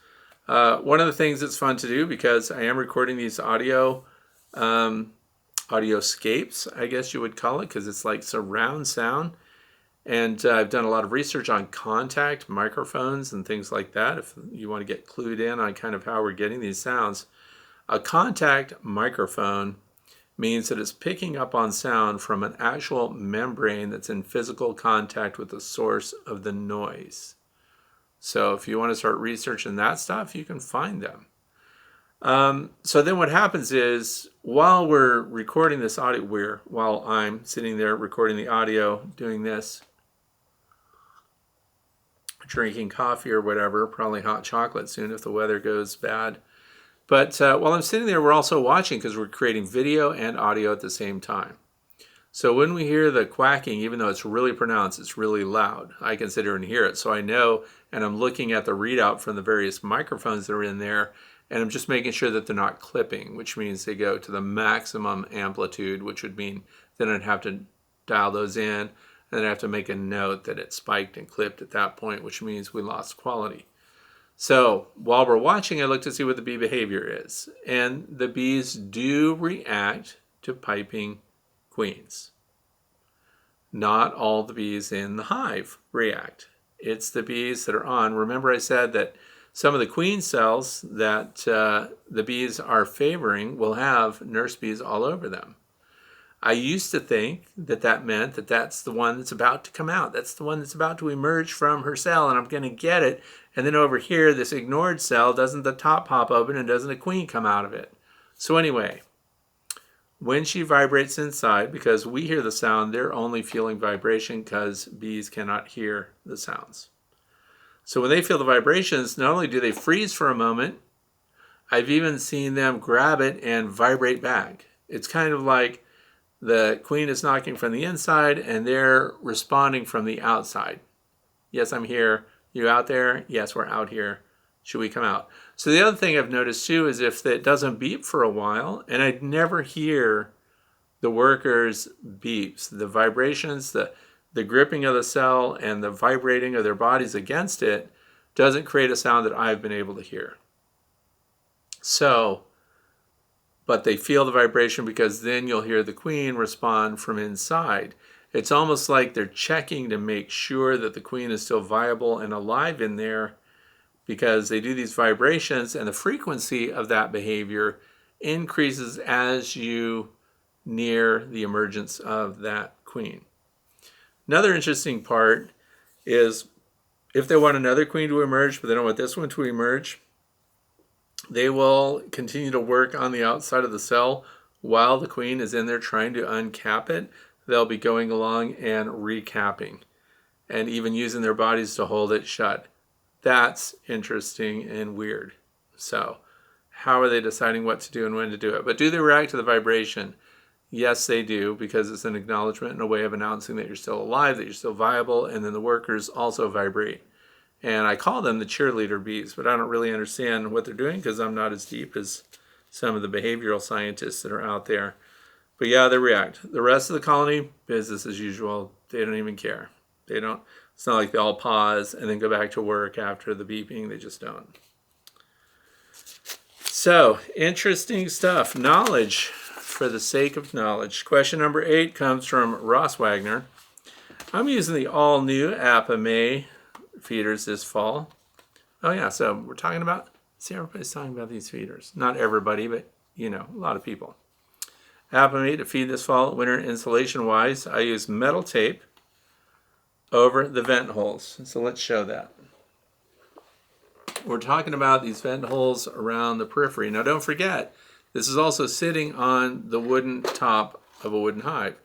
One of the things that's fun to do, because I am recording these audioscapes, I guess you would call it, because it's like surround sound. And I've done a lot of research on contact microphones and things like that, if you want to get clued in on kind of how we're getting these sounds. A contact microphone means that it's picking up on sound from an actual membrane that's in physical contact with the source of the noise. So if you want to start researching that stuff, you can find them. So then what happens is while we're recording this audio, while I'm sitting there recording the audio, doing this, drinking coffee or whatever, probably hot chocolate soon if the weather goes bad. But while I'm sitting there, we're also watching because we're creating video and audio at the same time. So when we hear the quacking, even though it's really pronounced, it's really loud, I can sit here and hear it. So I know, and I'm looking at the readout from the various microphones that are in there, and I'm just making sure that they're not clipping, which means they go to the maximum amplitude, which would mean then I'd have to dial those in, and then I have to make a note that it spiked and clipped at that point, which means we lost quality. So while we're watching, I look to see what the bee behavior is. And the bees do react to piping queens. Not all the bees in the hive react. It's the bees that are on. Remember I said that some of the queen cells that the bees are favoring will have nurse bees all over them. I used to think that that meant that that's the one that's about to come out. That's the one that's about to emerge from her cell, and I'm going to get it. And then over here, this ignored cell, doesn't the top pop open and doesn't a queen come out of it? So anyway, when she vibrates inside, because we hear the sound, they're only feeling vibration because bees cannot hear the sounds. So when they feel the vibrations, not only do they freeze for a moment, I've even seen them grab it and vibrate back. It's kind of like the queen is knocking from the inside and they're responding from the outside. Yes, I'm here. You out there? Yes, we're out here. Should we come out? So the other thing I've noticed too is if it doesn't beep for a while, and I'd never hear the workers' beeps, the vibrations, the gripping of the cell and the vibrating of their bodies against it doesn't create a sound that I've been able to hear. So, but they feel the vibration because then you'll hear the queen respond from inside. It's almost like they're checking to make sure that the queen is still viable and alive in there because they do these vibrations and the frequency of that behavior increases as you near the emergence of that queen. Another interesting part is if they want another queen to emerge, but they don't want this one to emerge, they will continue to work on the outside of the cell while the queen is in there trying to uncap it. They'll be going along and recapping and even using their bodies to hold it shut. That's interesting and weird. So how are they deciding what to do and when to do it? But do they react to the vibration? Yes, they do, because it's an acknowledgement and a way of announcing that you're still alive, that you're still viable, and then the workers also vibrate. And I call them the cheerleader bees, but I don't really understand what they're doing because I'm not as deep as some of the behavioral scientists that are out there. But yeah, they react. The rest of the colony, business as usual. They don't even care. They don't. It's not like they all pause and then go back to work after the beeping. They just don't. So, interesting stuff. Knowledge for the sake of knowledge. Question number 8 comes from Ross Wagner. I'm using the all-new Apamea feeders this fall. Oh yeah, so we're talking about, see, everybody's talking about these feeders. Not everybody, but you know, a lot of people. Apamea to feed this fall. Winter insulation wise, I use metal tape over the vent holes. So let's show that. We're talking about these vent holes around the periphery. Now don't forget, this is also sitting on the wooden top of a wooden hive.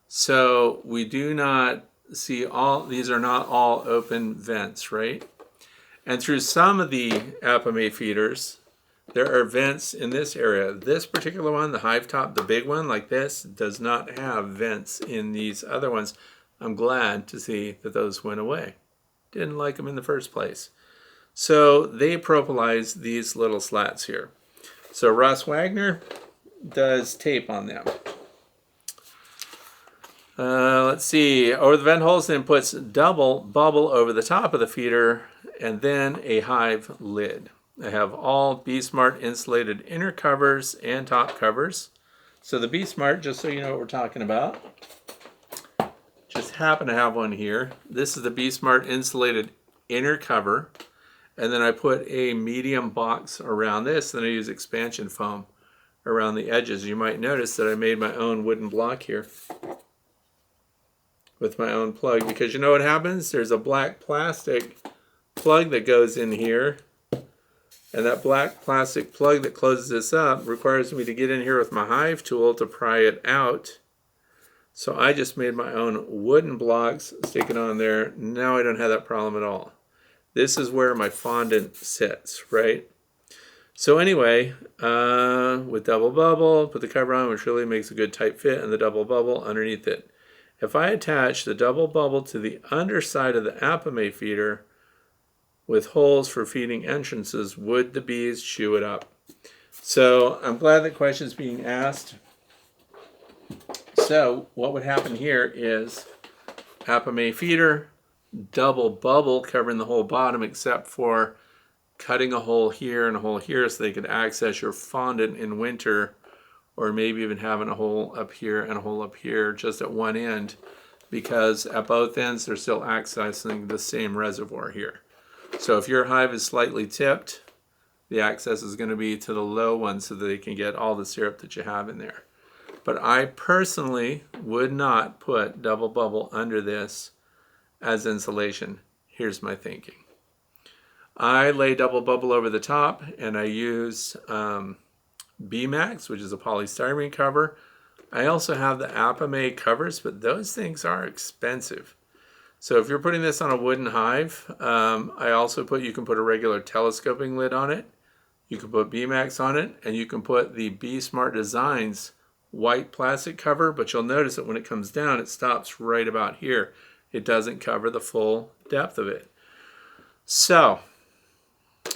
So we do not see all, these are not all open vents, right? And through some of the Apamea feeders, there are vents in this area. This particular one, the hive top, the big one like this, does not have vents in these other ones. I'm glad to see that those went away. Didn't like them in the first place. So they propolize these little slats here. So Ross Wagner does tape on them. Let's see, over the vent holes, then puts double bubble over the top of the feeder and then a hive lid. I have all BeeSmart insulated inner covers and top covers. So the BeeSmart, just so you know what we're talking about, just happen to have one here. This is the BeeSmart insulated inner cover. And then I put a medium box around this. Then I use expansion foam around the edges. You might notice that I made my own wooden block here with my own plug, because you know what happens? There's a black plastic plug that goes in here And that black plastic plug that closes this up requires me to get in here with my hive tool to pry it out. So I just made my own wooden blocks, stick it on there. Now I don't have that problem at all. This is where my fondant sits, right? So anyway, with double bubble, put the cover on, which really makes a good tight fit, and the double bubble underneath it. If I attach the double bubble to the underside of the Apame feeder with holes for feeding entrances, would the bees chew it up? So I'm glad that question's being asked. So what would happen here is Apame feeder, double bubble covering the whole bottom except for cutting a hole here and a hole here so they could access your fondant in winter, or maybe even having a hole up here and a hole up here just at one end, because at both ends they're still accessing the same reservoir here. So if your hive is slightly tipped, the access is going to be to the low one so that they can get all the syrup that you have in there. But I personally would not put double bubble under this as insulation. Here's my thinking. I lay double bubble over the top, and I use B-Max, which is a polystyrene cover. I also have the Apame covers, but those things are expensive. So if you're putting this on a wooden hive, I also you can put a regular telescoping lid on it. You can put B-Max on it, and you can put the Bee Smart Designs white plastic cover, but you'll notice that when it comes down, it stops right about here. It doesn't cover the full depth of it. So,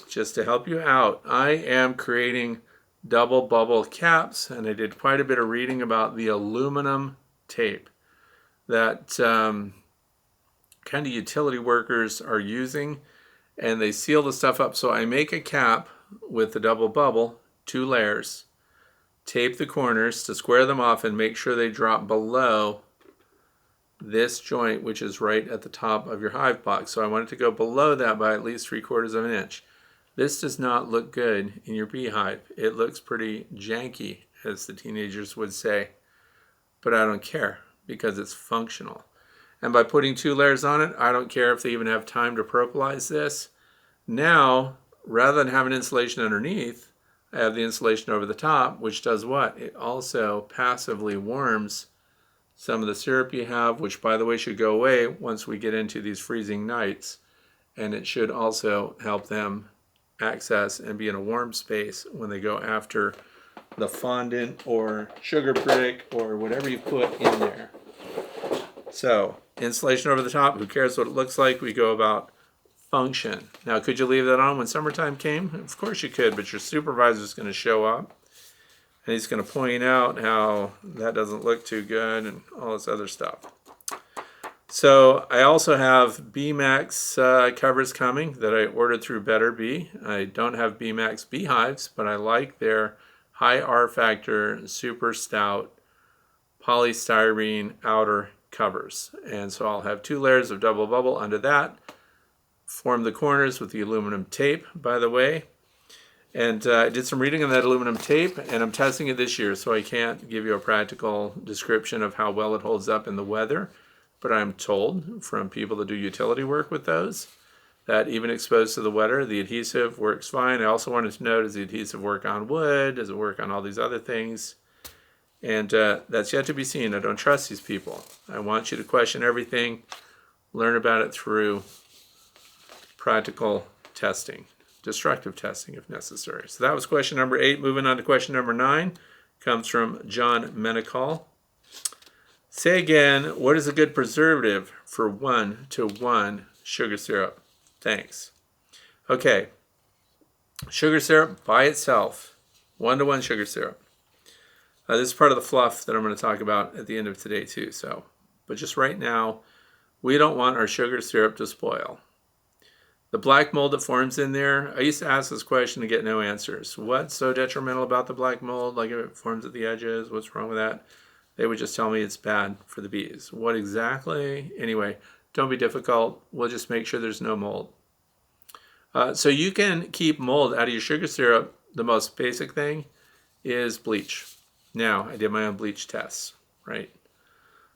just to help you out, I am creating double bubble caps, and I did quite a bit of reading about the aluminum tape that kind of utility workers are using, and they seal the stuff up. So I make a cap with the double bubble, 2 layers, tape the corners to square them off and make sure they drop below this joint, which is right at the top of your hive box. So I want it to go below that by at least 3/4 of an inch. This does not look good in your beehive. It looks pretty janky, as the teenagers would say, but I don't care because it's functional. And by putting 2 layers on it, I don't care if they even have time to propolize this. Now, rather than having insulation underneath, I have the insulation over the top, which does what? It also passively warms some of the syrup you have, which by the way should go away once we get into these freezing nights. And it should also help them access and be in a warm space when they go after the fondant or sugar brick or whatever you put in there. So, insulation over the top, who cares what it looks like? We go about function. Now, could you leave that on when summertime came? Of course you could, but your supervisor is going to show up and he's going to point out how that doesn't look too good and all this other stuff. So I also have B-Max covers coming that I ordered through Better Bee. I don't have B-Max beehives, but I like their high R factor, super stout polystyrene outer covers. And so I'll have 2 layers of double bubble under that. Form the corners with the aluminum tape, by the way. And I did some reading on that aluminum tape, and I'm testing it this year, so I can't give you a practical description of how well it holds up in the weather. But I'm told from people that do utility work with those that even exposed to the weather, the adhesive works fine. I also wanted to know, does the adhesive work on wood? Does it work on all these other things? And that's yet to be seen. I don't trust these people. I want you to question everything, learn about it through practical testing, destructive testing if necessary. So that was question number 8. Moving on to question number 9, comes from John Menicall. Say again, what is a good preservative for 1-to-1 sugar syrup? Thanks. Okay, sugar syrup by itself, 1-to-1 sugar syrup. This is part of the fluff that I'm going to talk about at the end of today too. But just right now, we don't want our sugar syrup to spoil. The black mold that forms in there, I used to ask this question and get no answers. What's so detrimental about the black mold? Like if it forms at the edges, what's wrong with that? They would just tell me it's bad for the bees. What exactly? Anyway, don't be difficult. We'll just make sure there's no mold. So you can keep mold out of your sugar syrup. The most basic thing is bleach. Now, I did my own bleach tests, right?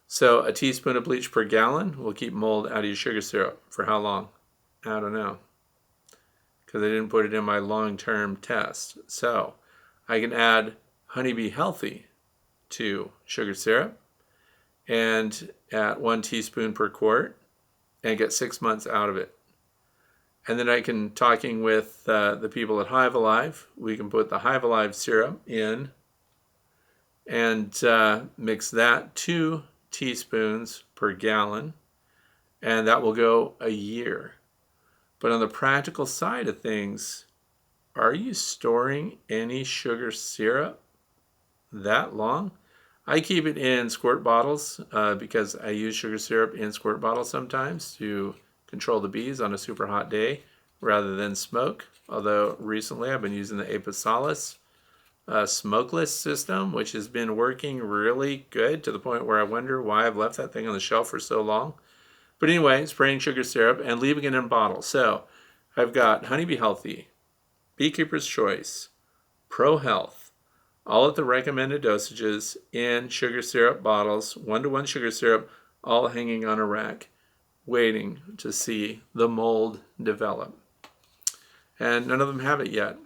So a teaspoon of bleach per gallon will keep mold out of your sugar syrup. For how long? I don't know. A because I didn't put it in my long-term test. So I can add Honeybee Healthy to sugar syrup and at 1 teaspoon per quart and get 6 months out of it. And then I can, talking with the people at Hive Alive, we can put the Hive Alive syrup in and mix that 2 teaspoons per gallon, and that will go a year. But on the practical side of things, are you storing any sugar syrup that long? I keep it in squirt bottles because I use sugar syrup in squirt bottles sometimes to control the bees on a super hot day rather than smoke. Although recently I've been using the Apisalis smokeless system, which has been working really good to the point where I wonder why I've left that thing on the shelf for so long. But anyway, spraying sugar syrup and leaving it in bottles. So I've got Honeybee Healthy, Beekeeper's Choice, Pro Health, all at the recommended dosages in sugar syrup bottles, 1-to-1 sugar syrup, all hanging on a rack, waiting to see the mold develop. And none of them have it yet.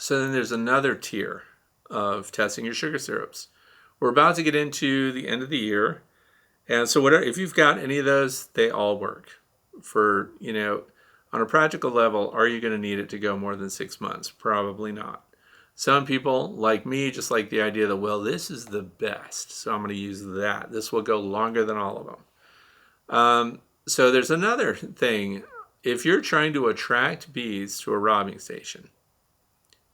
So then there's another tier of testing your sugar syrups. We're about to get into the end of the year. And so whatever, if you've got any of those, they all work. For, on a practical level, are you going to need it to go more than 6 months? Probably not. Some people, like me, just like the idea that, well, this is the best, so I'm going to use that. This will go longer than all of them. So there's another thing. If you're trying to attract bees to a robbing station,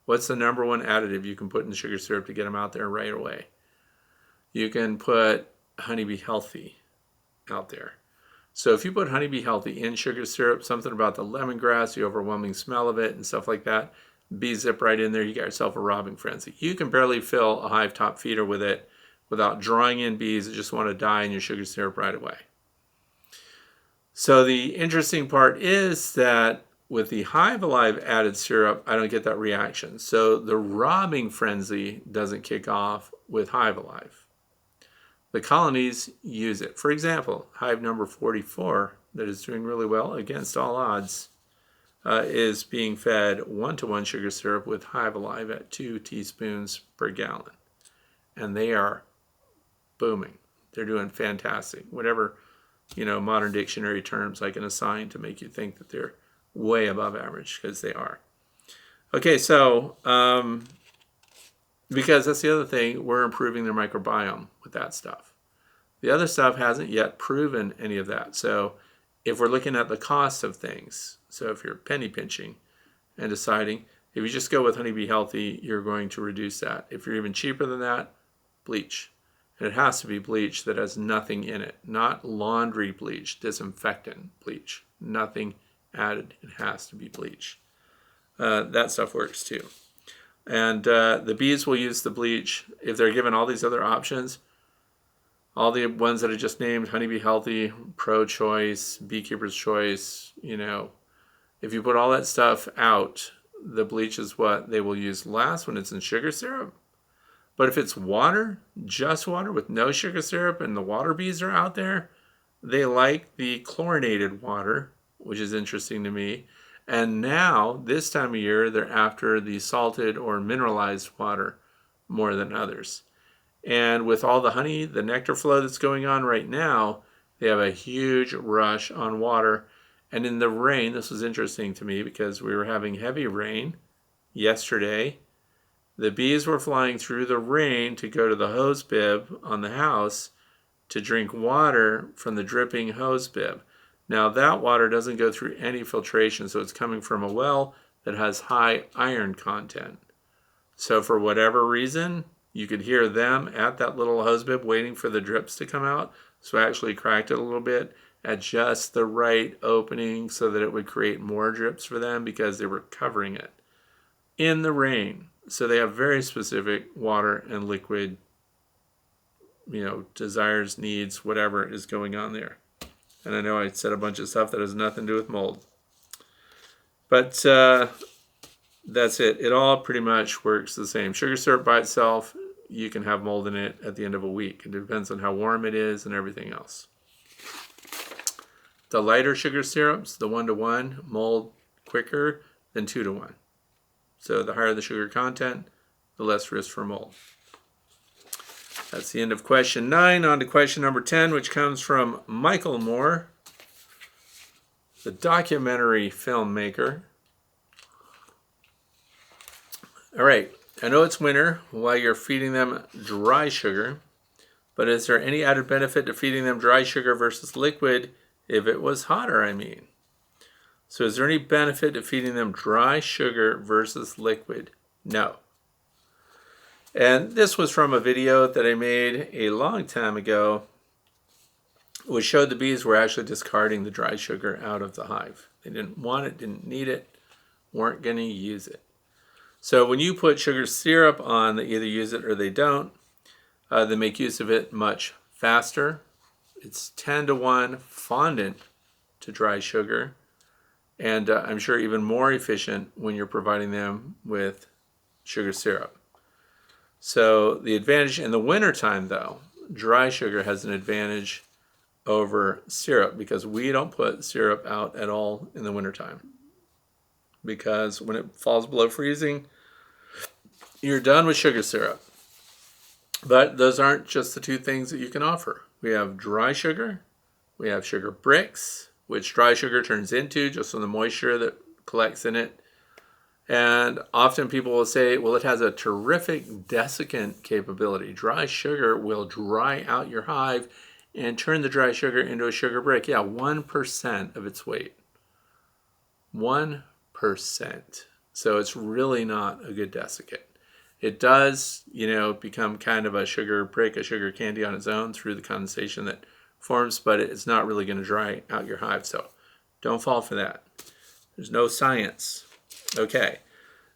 what's the number one additive you can put in the sugar syrup to get them out there right away? You can put Honeybee Healthy out there. So if you put Honeybee Healthy in sugar syrup, something about the lemongrass, the overwhelming smell of it and stuff like that, bees zip right in there, you got yourself a robbing frenzy. You can barely fill a hive top feeder with it without drawing in bees that just want to die in your sugar syrup right away. So the interesting part is that with the Hive Alive added syrup, I don't get that reaction. So the robbing frenzy doesn't kick off with Hive Alive. The colonies use it. For example, hive number 44, that is doing really well against all odds, is being fed 1-to-1 sugar syrup with Hive Alive at 2 teaspoons per gallon. And they are booming. They're doing fantastic. Whatever, modern dictionary terms I can assign to make you think that they're way above average, because they are. Okay, so because that's the other thing, we're improving their microbiome with that stuff. The other stuff hasn't yet proven any of that. So if we're looking at the cost of things, so if you're penny pinching and deciding, if you just go with Honeybee Healthy, you're going to reduce that. If you're even cheaper than that, bleach. And it has to be bleach that has nothing in it, not laundry bleach, disinfectant bleach, nothing added. It has to be bleach. That stuff works too. And the bees will use the bleach if they're given all these other options. All the ones that I just named, Honeybee Healthy, Pro Choice, Beekeeper's Choice, if you put all that stuff out, the bleach is what they will use last when it's in sugar syrup. But if it's water, just water with no sugar syrup, and the water bees are out there, they like the chlorinated water, which is interesting to me. And now, this time of year, they're after the salted or mineralized water more than others. And with all the honey, the nectar flow that's going on right now, they have a huge rush on water. And in the rain, this was interesting to me because we were having heavy rain yesterday. The bees were flying through the rain to go to the hose bib on the house to drink water from the dripping hose bib. Now that water doesn't go through any filtration, so it's coming from a well that has high iron content. So for whatever reason, you could hear them at that little hose bib waiting for the drips to come out. So I actually cracked it a little bit at just the right opening so that it would create more drips for them because they were covering it in the rain. So they have very specific water and liquid, desires, needs, whatever is going on there. And I know I said a bunch of stuff that has nothing to do with mold. But that's it. It all pretty much works the same. Sugar syrup by itself, you can have mold in it at the end of a week. It depends on how warm it is and everything else. The lighter sugar syrups, the 1-to-1, mold quicker, than 2 to 1. So the higher the sugar content, the less risk for mold. That's the end of question 9. On to question number 10, which comes from Michael Moore, the documentary filmmaker. All right, I know it's winter while you're feeding them dry sugar, but is there any added benefit to feeding them dry sugar versus liquid if it was hotter, I mean? So is there any benefit to feeding them dry sugar versus liquid? No. And this was from a video that I made a long time ago, which showed the bees were actually discarding the dry sugar out of the hive. They didn't want it, didn't need it, weren't going to use it. So when you put sugar syrup on, they either use it or they don't. They make use of it much faster. It's 10 to 1 fondant to dry sugar. And I'm sure even more efficient when you're providing them with sugar syrup. So the advantage in the wintertime, though, dry sugar has an advantage over syrup because we don't put syrup out at all in the wintertime. Because when it falls below freezing, you're done with sugar syrup. But those aren't just the two things that you can offer. We have dry sugar, we have sugar bricks, which dry sugar turns into just from the moisture that collects in it. And often people will say, well, it has a terrific desiccant capability. Dry sugar will dry out your hive and turn the dry sugar into a sugar brick. Yeah, 1% of its weight. 1%. So it's really not a good desiccant. It does, become kind of a sugar brick, a sugar candy on its own through the condensation that forms, but it's not really going to dry out your hive. So don't fall for that. There's no science. Okay.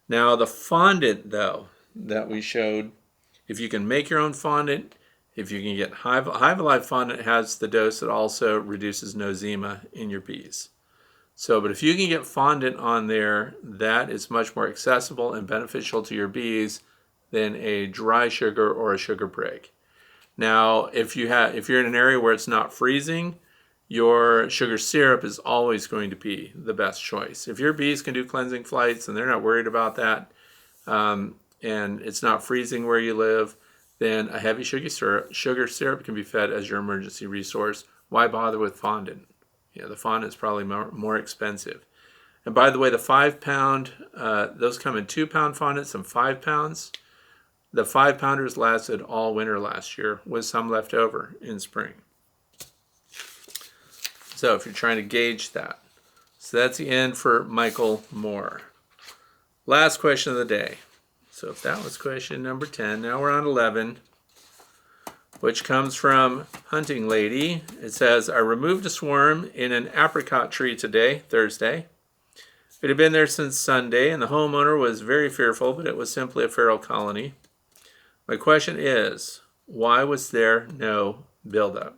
Now the fondant, though, that we showed, if you can make your own fondant, if you can get Hive Alive fondant has the dose that also reduces nosema in your bees. So, but if you can get fondant on there, that is much more accessible and beneficial to your bees than a dry sugar or a sugar brick. Now, if you're in an area where it's not freezing, your sugar syrup is always going to be the best choice. If your bees can do cleansing flights and they're not worried about that, and it's not freezing where you live, then a heavy sugar syrup can be fed as your emergency resource. Why bother with fondant? The fondant is probably more expensive. And by the way, the 5-pound, those come in 2-pound fondants and 5 pounds. The 5-pounders lasted all winter last year with some left over in spring. So if you're trying to gauge that. So that's the end for Michael Moore. Last question of the day. So if that was question number 10, now we're on 11, which comes from Hunting Lady. It says, I removed a swarm in an apricot tree today, Thursday. It had been there since Sunday, and the homeowner was very fearful, but it was simply a feral colony. My question is, why was there no buildup?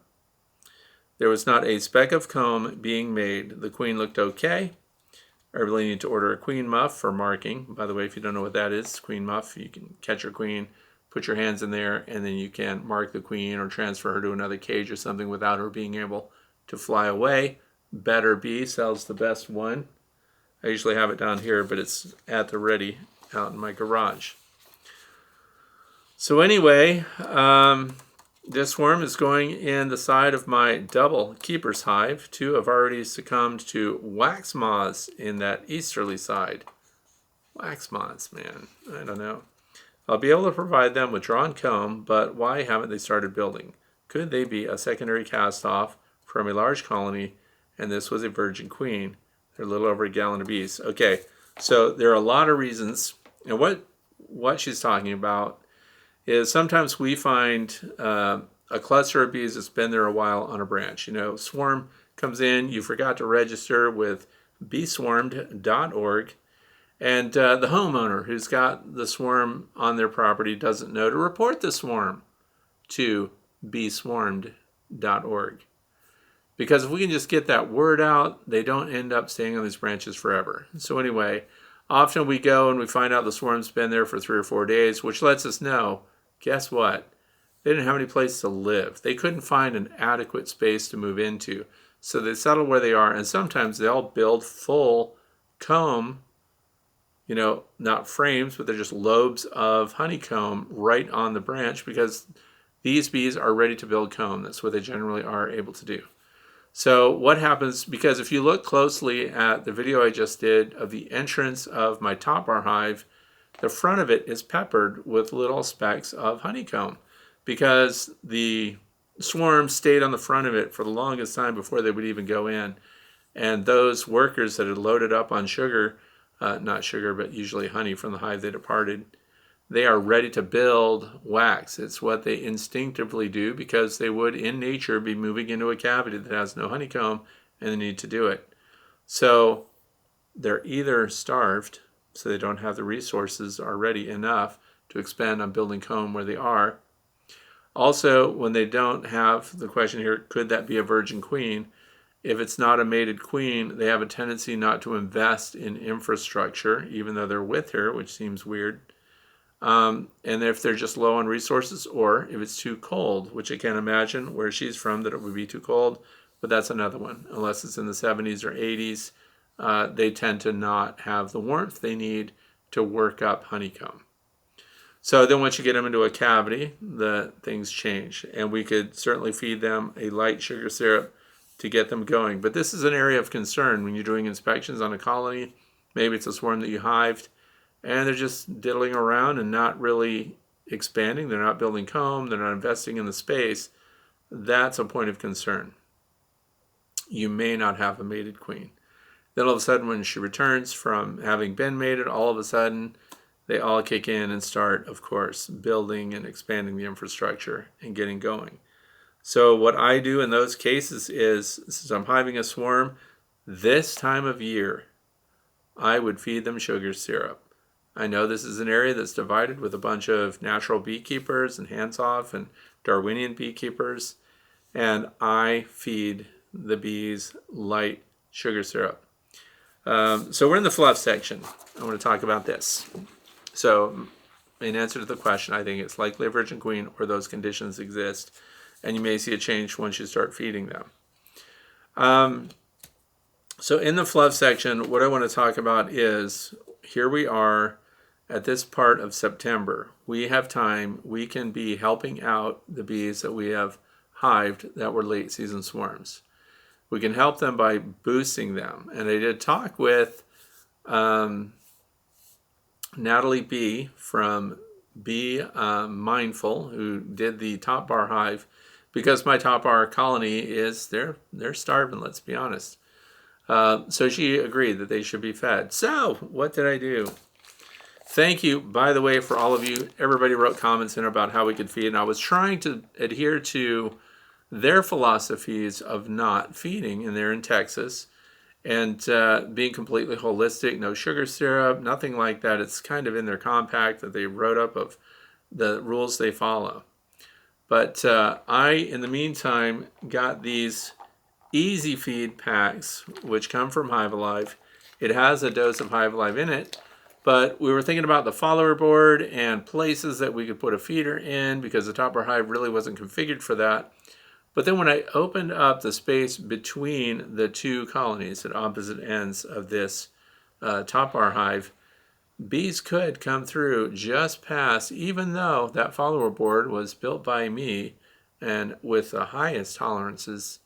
There was not a speck of comb being made. The queen looked okay. I really need to order a queen muff for marking. By the way, if you don't know what that is, queen muff, you can catch your queen, put your hands in there, and then you can mark the queen or transfer her to another cage or something without her being able to fly away. Better Bee sells the best one. I usually have it down here, but it's at the ready out in my garage. So anyway, this worm is going in the side of my double keeper's hive. 2 have already succumbed to wax moths in that easterly side. Wax moths, man, I don't know. I'll be able to provide them with drawn comb, but why haven't they started building? Could they be a secondary cast-off from a large colony, and this was a virgin queen? They're a little over a gallon of bees. Okay, so there are a lot of reasons, and what she's talking about is sometimes we find a cluster of bees that's been there a while on a branch. Swarm comes in, you forgot to register with beeswarmed.org, and the homeowner who's got the swarm on their property doesn't know to report the swarm to beeswarmed.org. Because if we can just get that word out, they don't end up staying on these branches forever. So anyway, often we go and we find out the swarm's been there for 3 or 4 days, which lets us know, guess what? They didn't have any place to live. They couldn't find an adequate space to move into. So they settle where they are, and sometimes they'll build full comb not frames, but they're just lobes of honeycomb right on the branch, because these bees are ready to build comb. That's what they generally are able to do. So what happens, because if you look closely at the video I just did of the entrance of my top bar hive, the front of it is peppered with little specks of honeycomb, because the swarm stayed on the front of it for the longest time before they would even go in. And those workers that had loaded up on sugar, not sugar, but usually honey from the hive they departed, they are ready to build wax. It's what they instinctively do, because they would in nature be moving into a cavity that has no honeycomb, and they need to do it. So they're either starved, so they don't have the resources already enough to expend on building comb where they are. Also, when they don't have, the question here, could that be a virgin queen? If it's not a mated queen, they have a tendency not to invest in infrastructure, even though they're with her, which seems weird. And if they're just low on resources, or if it's too cold, which I can't imagine where she's from that it would be too cold, but that's another one. Unless it's in the 70s or 80s, they tend to not have the warmth they need to work up honeycomb. So then once you get them into a cavity, the things change. And we could certainly feed them a light sugar syrup to get them going. But this is an area of concern when you're doing inspections on a colony. Maybe it's a swarm that you hived, and they're just diddling around and not really expanding. They're not building comb. They're not investing in the space. That's a point of concern. You may not have a mated queen. Then all of a sudden, when she returns from having been mated, all of a sudden they all kick in and start, of course, building and expanding the infrastructure and getting going. So what I do in those cases is, since I'm hiving a swarm, this time of year, I would feed them sugar syrup. I know this is an area that's divided with a bunch of natural beekeepers and hands-off and Darwinian beekeepers, and I feed the bees light sugar syrup. So we're in the fluff section. I want to talk about this. So in answer to the question, I think it's likely a virgin queen or those conditions exist, and you may see a change once you start feeding them. So in the fluff section, what I want to talk about is, here we are at this part of September. We have time. We can be helping out the bees that we have hived that were late season swarms. We can help them by boosting them. And I did talk with Natalie B. from Be Mindful, who did the top bar hive, because my top bar colony is, they're starving, let's be honest. So she agreed that they should be fed. So what did I do? Thank you, by the way, for all of you. Everybody wrote comments in about how we could feed, and I was trying to adhere to their philosophies of not feeding, and they're in Texas, and being completely holistic, no sugar syrup, nothing like that. It's kind of in their compact that they wrote up of the rules they follow. But I, in the meantime, got these Easy Feed packs, which come from Hive Alive. It has a dose of Hive Alive in it, but we were thinking about the follower board and places that we could put a feeder in, because the top bar hive really wasn't configured for that. But then when I opened up the space between the two colonies at opposite ends of this top bar hive, bees could come through just past, even though that follower board was built by me and with the highest tolerances,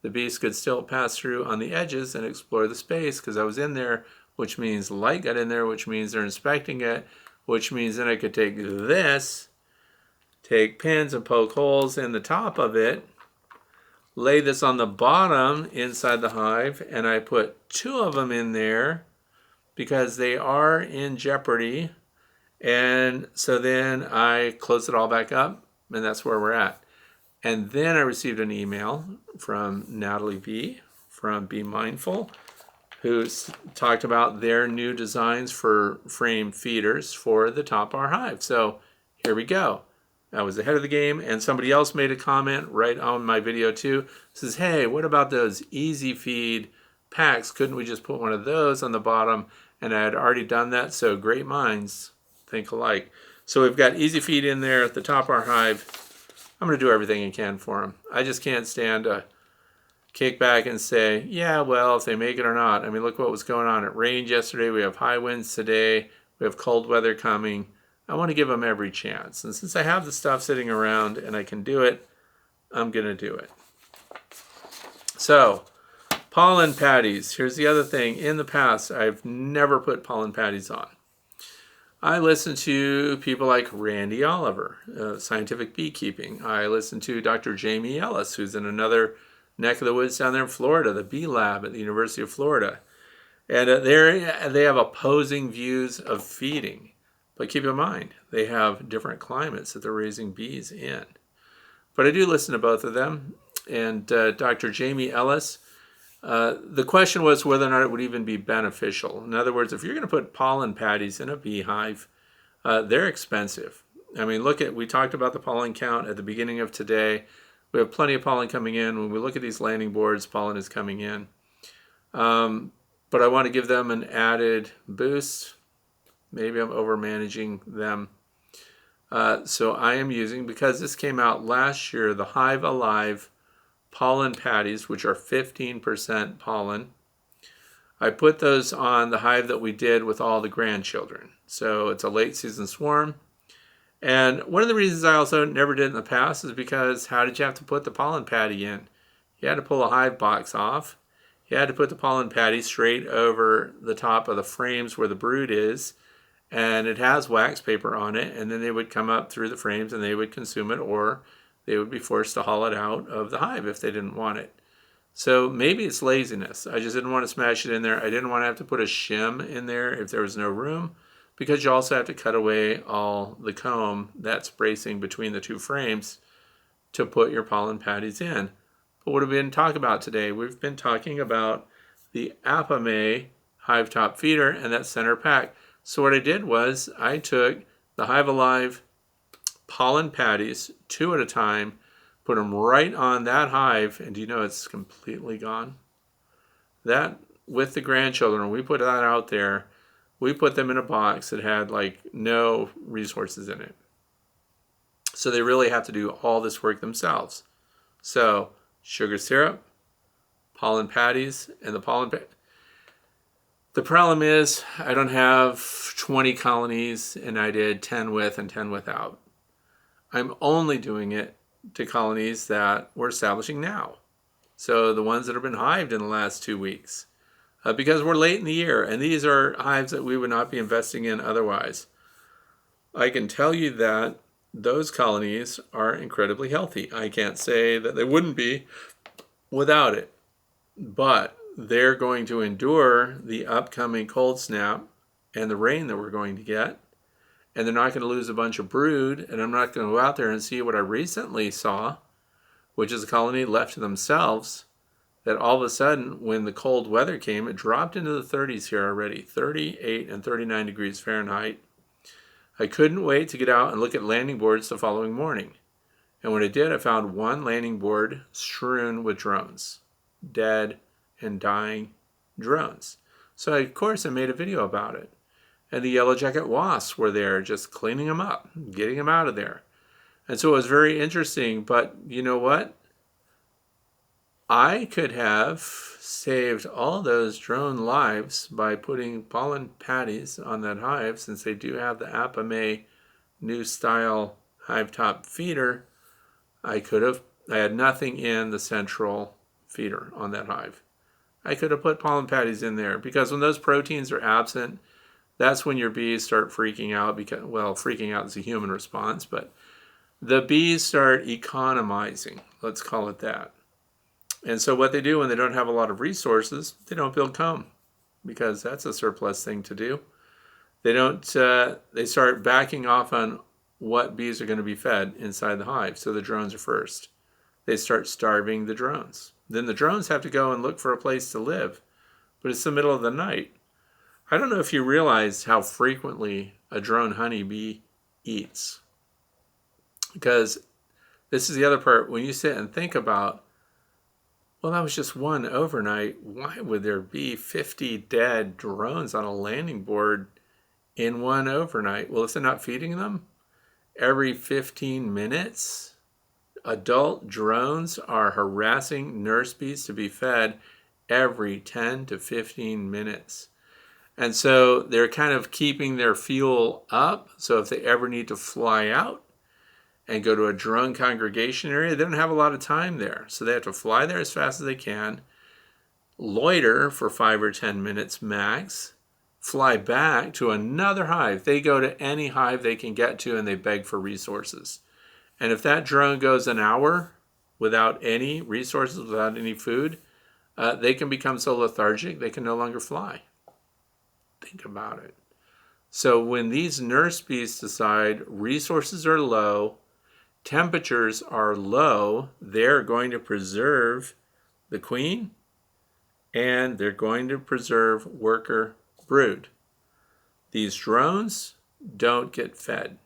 the bees could still pass through on the edges and explore the space, because I was in there, which means light got in there, which means they're inspecting it, which means then I could take this, take pins and poke holes in the top of it, lay this on the bottom inside the hive, and I put 2 of them in there because they are in jeopardy. And so then I close it all back up, and that's where we're at. And then I received an email from Natalie B. from Be Mindful, who's talked about their new designs for frame feeders for the top bar hive. So here we go. I was ahead of the game, and somebody else made a comment right on my video too. Says, hey, what about those Easy Feed packs? Couldn't we just put one of those on the bottom? And I had already done that, so great minds think alike. So we've got Easy Feed in there at the top bar hive. I'm going to do everything I can for them. I just can't stand kick back and say, yeah, well, if they make it or not. I mean, look what was going on. It rained yesterday. We have high winds today. We have cold weather coming. I want to give them every chance. And since I have the stuff sitting around and I can do it, I'm going to do it. So, pollen patties. Here's the other thing. In the past, I've never put pollen patties on. I listen to people like Randy Oliver, Scientific Beekeeping. I listen to Dr. Jamie Ellis, who's in another neck of the woods down there in Florida, the Bee Lab at the University of Florida. And they have opposing views of feeding. But keep in mind, they have different climates that they're raising bees in. But I do listen to both of them. And Dr. Jamie Ellis, the question was whether or not it would even be beneficial. In other words, if you're going to put pollen patties in a beehive, they're expensive. I mean, we talked about the pollen count at the beginning of today. We have plenty of pollen coming in. When we look at these landing boards, pollen is coming in. But I want to give them an added boost. Maybe I'm over managing them. So I am using, because this came out last year, the Hive Alive pollen patties, which are 15% pollen. I put those on the hive that we did with all the grandchildren. So it's a late season swarm. And one of the reasons I also never did in the past is because how did you have to put the pollen patty in? You had to pull a hive box off. You had to put the pollen patty straight over the top of the frames where the brood is. And it has wax paper on it. And then they would come up through the frames and they would consume it, or they would be forced to haul it out of the hive if they didn't want it. So maybe it's laziness. I just didn't want to smash it in there. I didn't want to have to put a shim in there if there was no room, because you also have to cut away all the comb that's bracing between the two frames to put your pollen patties in. But what have we been talking about today? We've been talking about the Apamea hive top feeder and that center pack. So what I did was I took the Hive Alive pollen patties, 2 at a time, put them right on that hive, and do you know it's completely gone? That, with the grandchildren, we put that out there, we put them in a box that had like no resources in it. So they really have to do all this work themselves. So sugar syrup, pollen patties, and the pollen The problem is I don't have 20 colonies, and I did 10 with and 10 without. I'm only doing it to colonies that we're establishing now. So the ones that have been hived in the last 2 weeks. Because we're late in the year, and these are hives that we would not be investing in otherwise. I can tell you that those colonies are incredibly healthy. I can't say that they wouldn't be without it. But they're going to endure the upcoming cold snap and the rain that we're going to get. And they're not going to lose a bunch of brood. And I'm not going to go out there and see what I recently saw, which is a colony left to themselves, that all of a sudden, when the cold weather came, it dropped into the 30s here already, 38 and 39 degrees Fahrenheit. I couldn't wait to get out and look at landing boards the following morning. And when I did, I found one landing board strewn with drones, dead and dying drones. So of course I made a video about it. And the yellow jacket wasps were there just cleaning them up, getting them out of there. And so it was very interesting, but you know what? I could have saved all those drone lives by putting pollen patties on that hive, since they do have the Apamea new style hive top feeder. I had nothing in the central feeder on that hive. I could have put pollen patties in there, because when those proteins are absent, that's when your bees start freaking out. Because, well, freaking out is a human response, but the bees start economizing, let's call it that. And so what they do when they don't have a lot of resources, they don't build comb, because that's a surplus thing to do. They start backing off on what bees are going to be fed inside the hive. So the drones are first. They start starving the drones. Then the drones have to go and look for a place to live. But it's the middle of the night. I don't know if you realize how frequently a drone honeybee eats. Because this is the other part. When you sit and think about, well, that was just one overnight. Why would there be 50 dead drones on a landing board in one overnight? Well, if they're not feeding them every 15 minutes, adult drones are harassing nurse bees to be fed every 10 to 15 minutes. And so they're kind of keeping their fuel up. So if they ever need to fly out and go to a drone congregation area, they don't have a lot of time there. So they have to fly there as fast as they can, loiter for 5 or 10 minutes max, fly back to another hive. They go to any hive they can get to and they beg for resources. And if that drone goes an hour without any resources, without any food, they can become so lethargic they can no longer fly. Think about it. So when these nurse bees decide resources are low, temperatures are low, they're going to preserve the queen and they're going to preserve worker brood. These drones don't get fed.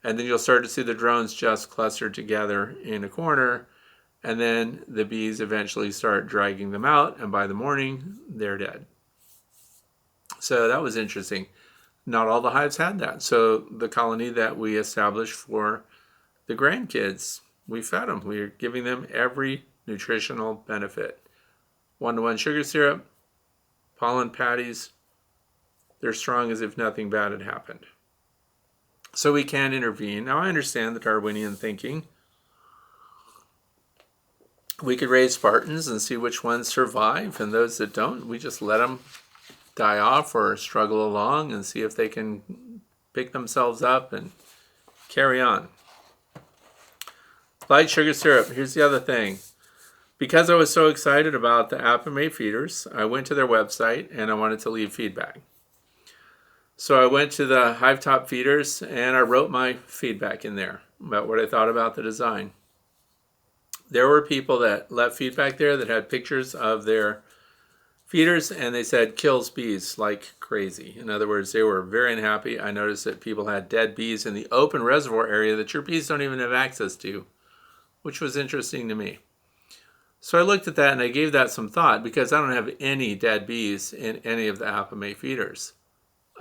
And then you'll start to see the drones just cluster together in a corner, and then the bees eventually start dragging them out, and by the morning, they're dead. So that was interesting. Not all the hives had that. So the colony that we established for the grandkids, we fed them. We were giving them every nutritional benefit. 1-to-1 sugar syrup, pollen patties. They're strong as if nothing bad had happened. So we can intervene. Now I understand the Darwinian thinking. We could raise Spartans and see which ones survive, and those that don't, we just let them die off or struggle along and see if they can pick themselves up and carry on. Light sugar syrup. Here's the other thing. Because I was so excited about the Apamate feeders, I went to their website and I wanted to leave feedback. So I went to the hive top feeders and I wrote my feedback in there about what I thought about the design. There were people that left feedback there that had pictures of their feeders and they said kills bees like crazy. In other words, they were very unhappy. I noticed that people had dead bees in the open reservoir area that your bees don't even have access to, which was interesting to me. So I looked at that and I gave that some thought because I don't have any dead bees in any of the Apamate feeders.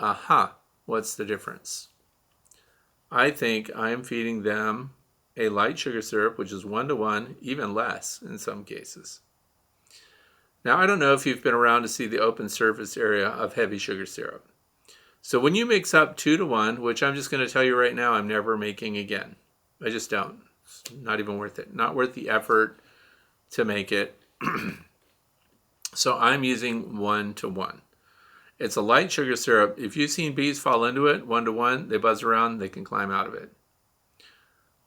Aha, what's the difference? I think I am feeding them a light sugar syrup, which is 1-to-1, even less in some cases. Now, I don't know if you've been around to see the open surface area of heavy sugar syrup. So when you mix up 2-to-1, which I'm just going to tell you right now, I'm never making again. I just don't. It's not even worth it. Not worth the effort to make it. So I'm using 1-to-1. It's a light sugar syrup. If you've seen bees fall into it, 1-to-1, they buzz around, they can climb out of it.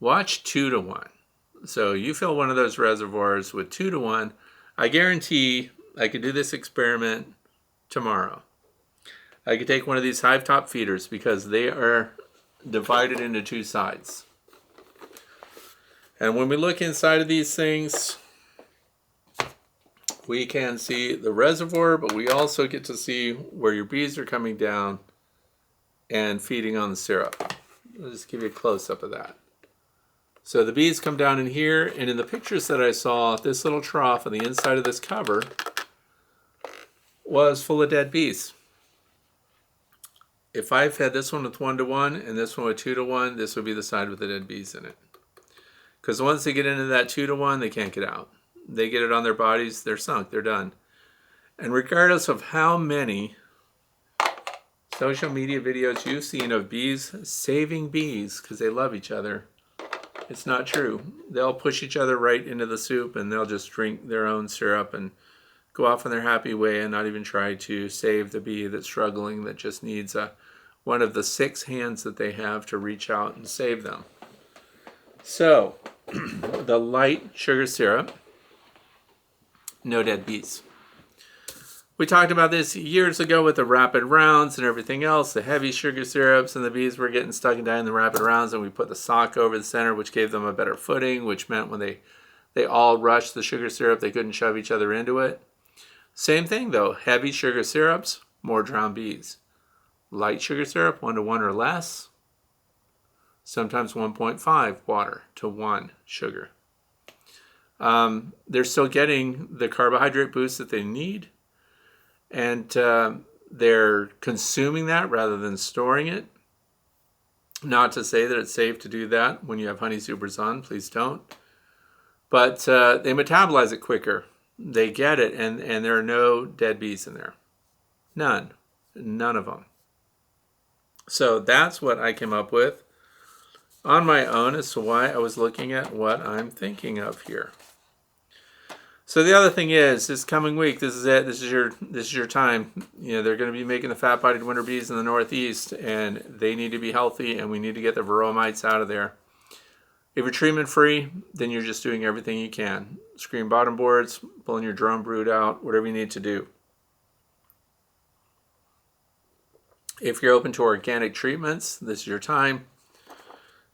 Watch 2-to-1. So you fill one of those reservoirs with 2-to-1. I guarantee I could do this experiment tomorrow. I could take one of these hive top feeders because they are divided into two sides. And when we look inside of these things, we can see the reservoir, but we also get to see where your bees are coming down and feeding on the syrup. I'll just give you a close-up of that. So the bees come down in here, and in the pictures that I saw, this little trough on the inside of this cover was full of dead bees. If I fed this one with 1-to-1 and this one with 2-to-1, this would be the side with the dead bees in it. Because once they get into that 2-to-1, they can't get out. They get it on their bodies, they're sunk, they're done. And regardless of how many social media videos you've seen of bees saving bees because they love each other, it's not true. They'll push each other right into the soup and they'll just drink their own syrup and go off on their happy way and not even try to save the bee that's struggling, that just needs one of the 6 hands that they have to reach out and save them. So, the light sugar syrup, no dead bees. We talked about this years ago with the rapid rounds and everything else, the heavy sugar syrups, and the bees were getting stuck and dying in the rapid rounds, and we put the sock over the center, which gave them a better footing, which meant when they all rushed the sugar syrup, they couldn't shove each other into it. Same thing though, heavy sugar syrups, more drowned bees. Light sugar syrup, 1-to-1 or less, sometimes 1.5 water to 1 sugar. They're still getting the carbohydrate boost that they need, and they're consuming that rather than storing it. Not to say that it's safe to do that when you have honey supers on, please don't. But they metabolize it quicker. They get it, and there are no dead bees in there. None. None of them. So that's what I came up with on my own as to why I was looking at what I'm thinking of here. So the other thing is, this coming week, this is it. This is your time. You know, they're going to be making the fat-bodied winter bees in the Northeast, and they need to be healthy, and we need to get the varroa mites out of there. If you're treatment-free, then you're just doing everything you can. Screen bottom boards, pulling your drone brood out, whatever you need to do. If you're open to organic treatments, this is your time.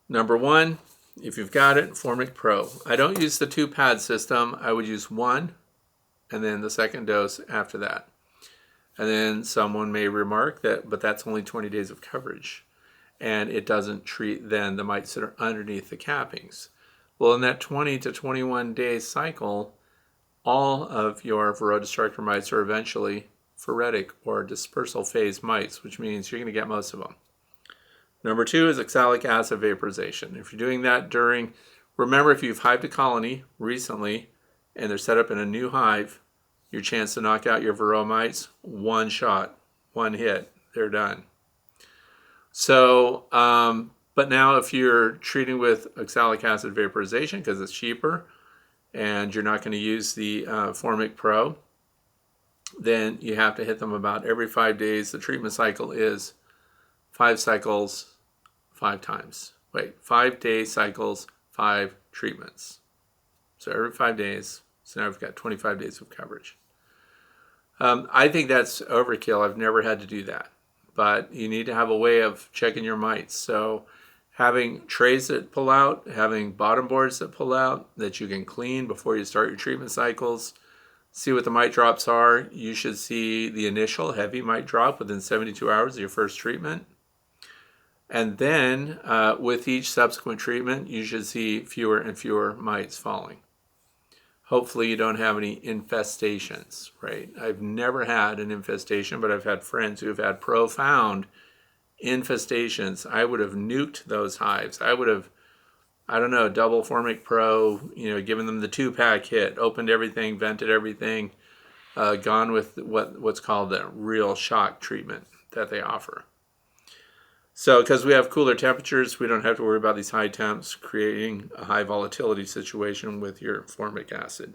Number one, if you've got it, Formic Pro. I don't use the 2-pad system. I would use one and then the second dose after that. And then someone may remark that, but that's only 20 days of coverage. And it doesn't treat then the mites that are underneath the cappings. Well, in that 20 to 21 day cycle, all of your Varroa destructor mites are eventually phoretic or dispersal phase mites, which means you're going to get most of them. Number two is oxalic acid vaporization. If you're doing that remember, if you've hived a colony recently and they're set up in a new hive, your chance to knock out your Varroa mites, one shot, one hit, they're done. So, but now if you're treating with oxalic acid vaporization because it's cheaper and you're not going to use the Formic Pro, then you have to hit them about every 5 days. The treatment cycle is 5 cycles, 5 times. 5-day cycles, 5 treatments. So every 5 days. So now we've got 25 days of coverage. I think that's overkill. I've never had to do that. But you need to have a way of checking your mites. So having trays that pull out, having bottom boards that pull out, that you can clean before you start your treatment cycles. See what the mite drops are. You should see the initial heavy mite drop within 72 hours of your first treatment. And then with each subsequent treatment, you should see fewer and fewer mites falling. Hopefully you don't have any infestations, right? I've never had an infestation, but I've had friends who have had profound infestations. I would have nuked those hives. I would have, double Formic Pro, given them the 2-pack hit, opened everything, vented everything, gone with what's called the real shock treatment that they offer. So because we have cooler temperatures, we don't have to worry about these high temps creating a high volatility situation with your formic acid.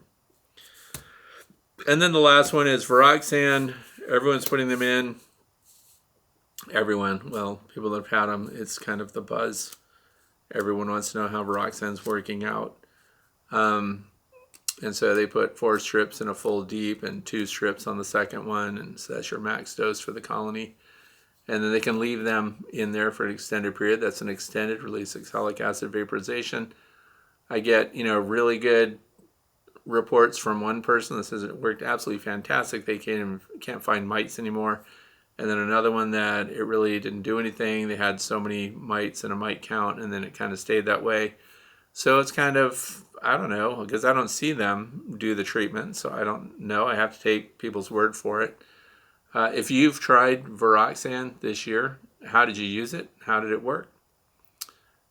And then the last one is Viroxan. Everyone's putting them in. Everyone, well, people that have had them, it's kind of the buzz. Everyone wants to know how Viroxan's working out. And so they put 4 strips in a full deep and 2 strips on the second one, and so that's your max dose for the colony. And then they can leave them in there for an extended period. That's an extended release oxalic acid vaporization. I get, really good reports from one person that says it worked absolutely fantastic. They can't find mites anymore. And then another one that it really didn't do anything. They had so many mites and a mite count, and then it kind of stayed that way. So it's kind of, I don't know, because I don't see them do the treatment, so I don't know. I have to take people's word for it. If you've tried Viroxan this year, how did you use it? How did it work?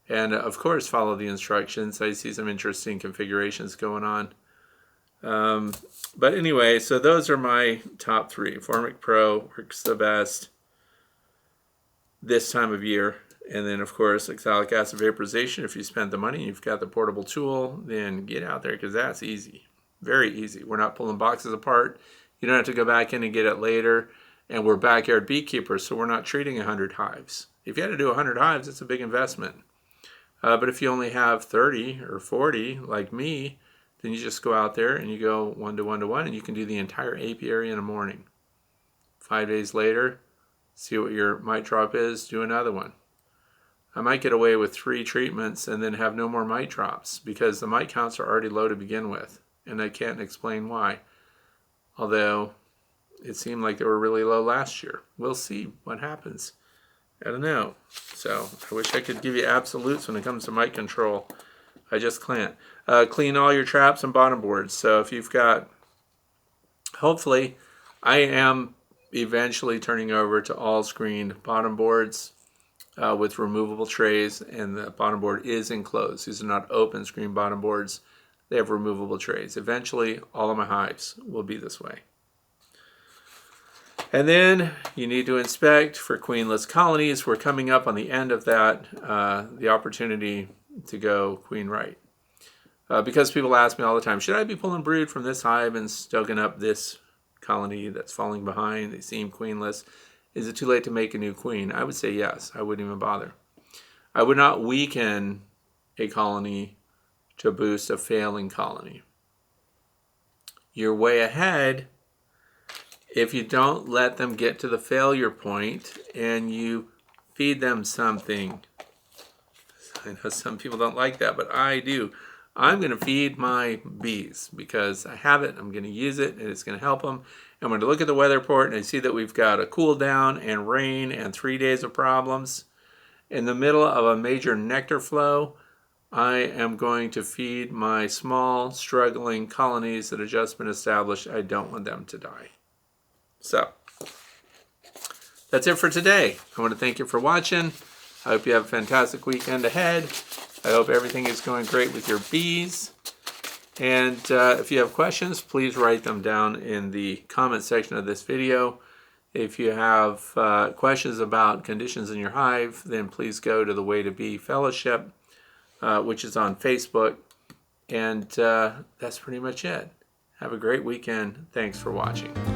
And of course, follow the instructions. I see some interesting configurations going on. But anyway, so those are my top 3. Formic Pro works the best this time of year. And then, of course, oxalic acid vaporization. If you spend the money, you've got the portable tool, then get out there because that's easy. Very easy. We're not pulling boxes apart. You don't have to go back in and get it later. And we're backyard beekeepers, so we're not treating 100 hives. If you had to do 100 hives, it's a big investment. But if you only have 30 or 40, like me, then you just go out there and you go 1 to 1 to 1, and you can do the entire apiary in a morning. 5 days later, see what your mite drop is, do another one. I might get away with 3 treatments and then have no more mite drops because the mite counts are already low to begin with, and I can't explain why. Although it seemed like they were really low last year. We'll see what happens. I don't know. So I wish I could give you absolutes when it comes to mite control. I just can't. Clean all your traps and bottom boards. So if you've got, hopefully, I am eventually turning over to all screened bottom boards. with removable trays, and the bottom board is enclosed. These are not open screen bottom boards. They have removable trays. Eventually, all of my hives will be this way. And then you need to inspect for queenless colonies. We're coming up on the end of that, the opportunity to go queen right. Because people ask me all the time, should I be pulling brood from this hive and stoking up this colony that's falling behind? They seem queenless. Is it too late to make a new queen? I would say yes. I wouldn't even bother. I would not weaken a colony to boost a failing colony. You're way ahead if you don't let them get to the failure point and you feed them something. I know some people don't like that, but I do. I'm going to feed my bees because I have it, I'm going to use it, and it's going to help them. I'm going to look at the weather report and I see that we've got a cool down and rain and 3 days of problems. In the middle of a major nectar flow, I am going to feed my small, struggling colonies that have just been established. I don't want them to die. So, that's it for today. I want to thank you for watching. I hope you have a fantastic weekend ahead. I hope everything is going great with your bees. And if you have questions, please write them down in the comment section of this video. If you have questions about conditions in your hive, then please go to the Way to Bee Fellowship, which is on Facebook. And that's pretty much it. Have a great weekend. Thanks for watching.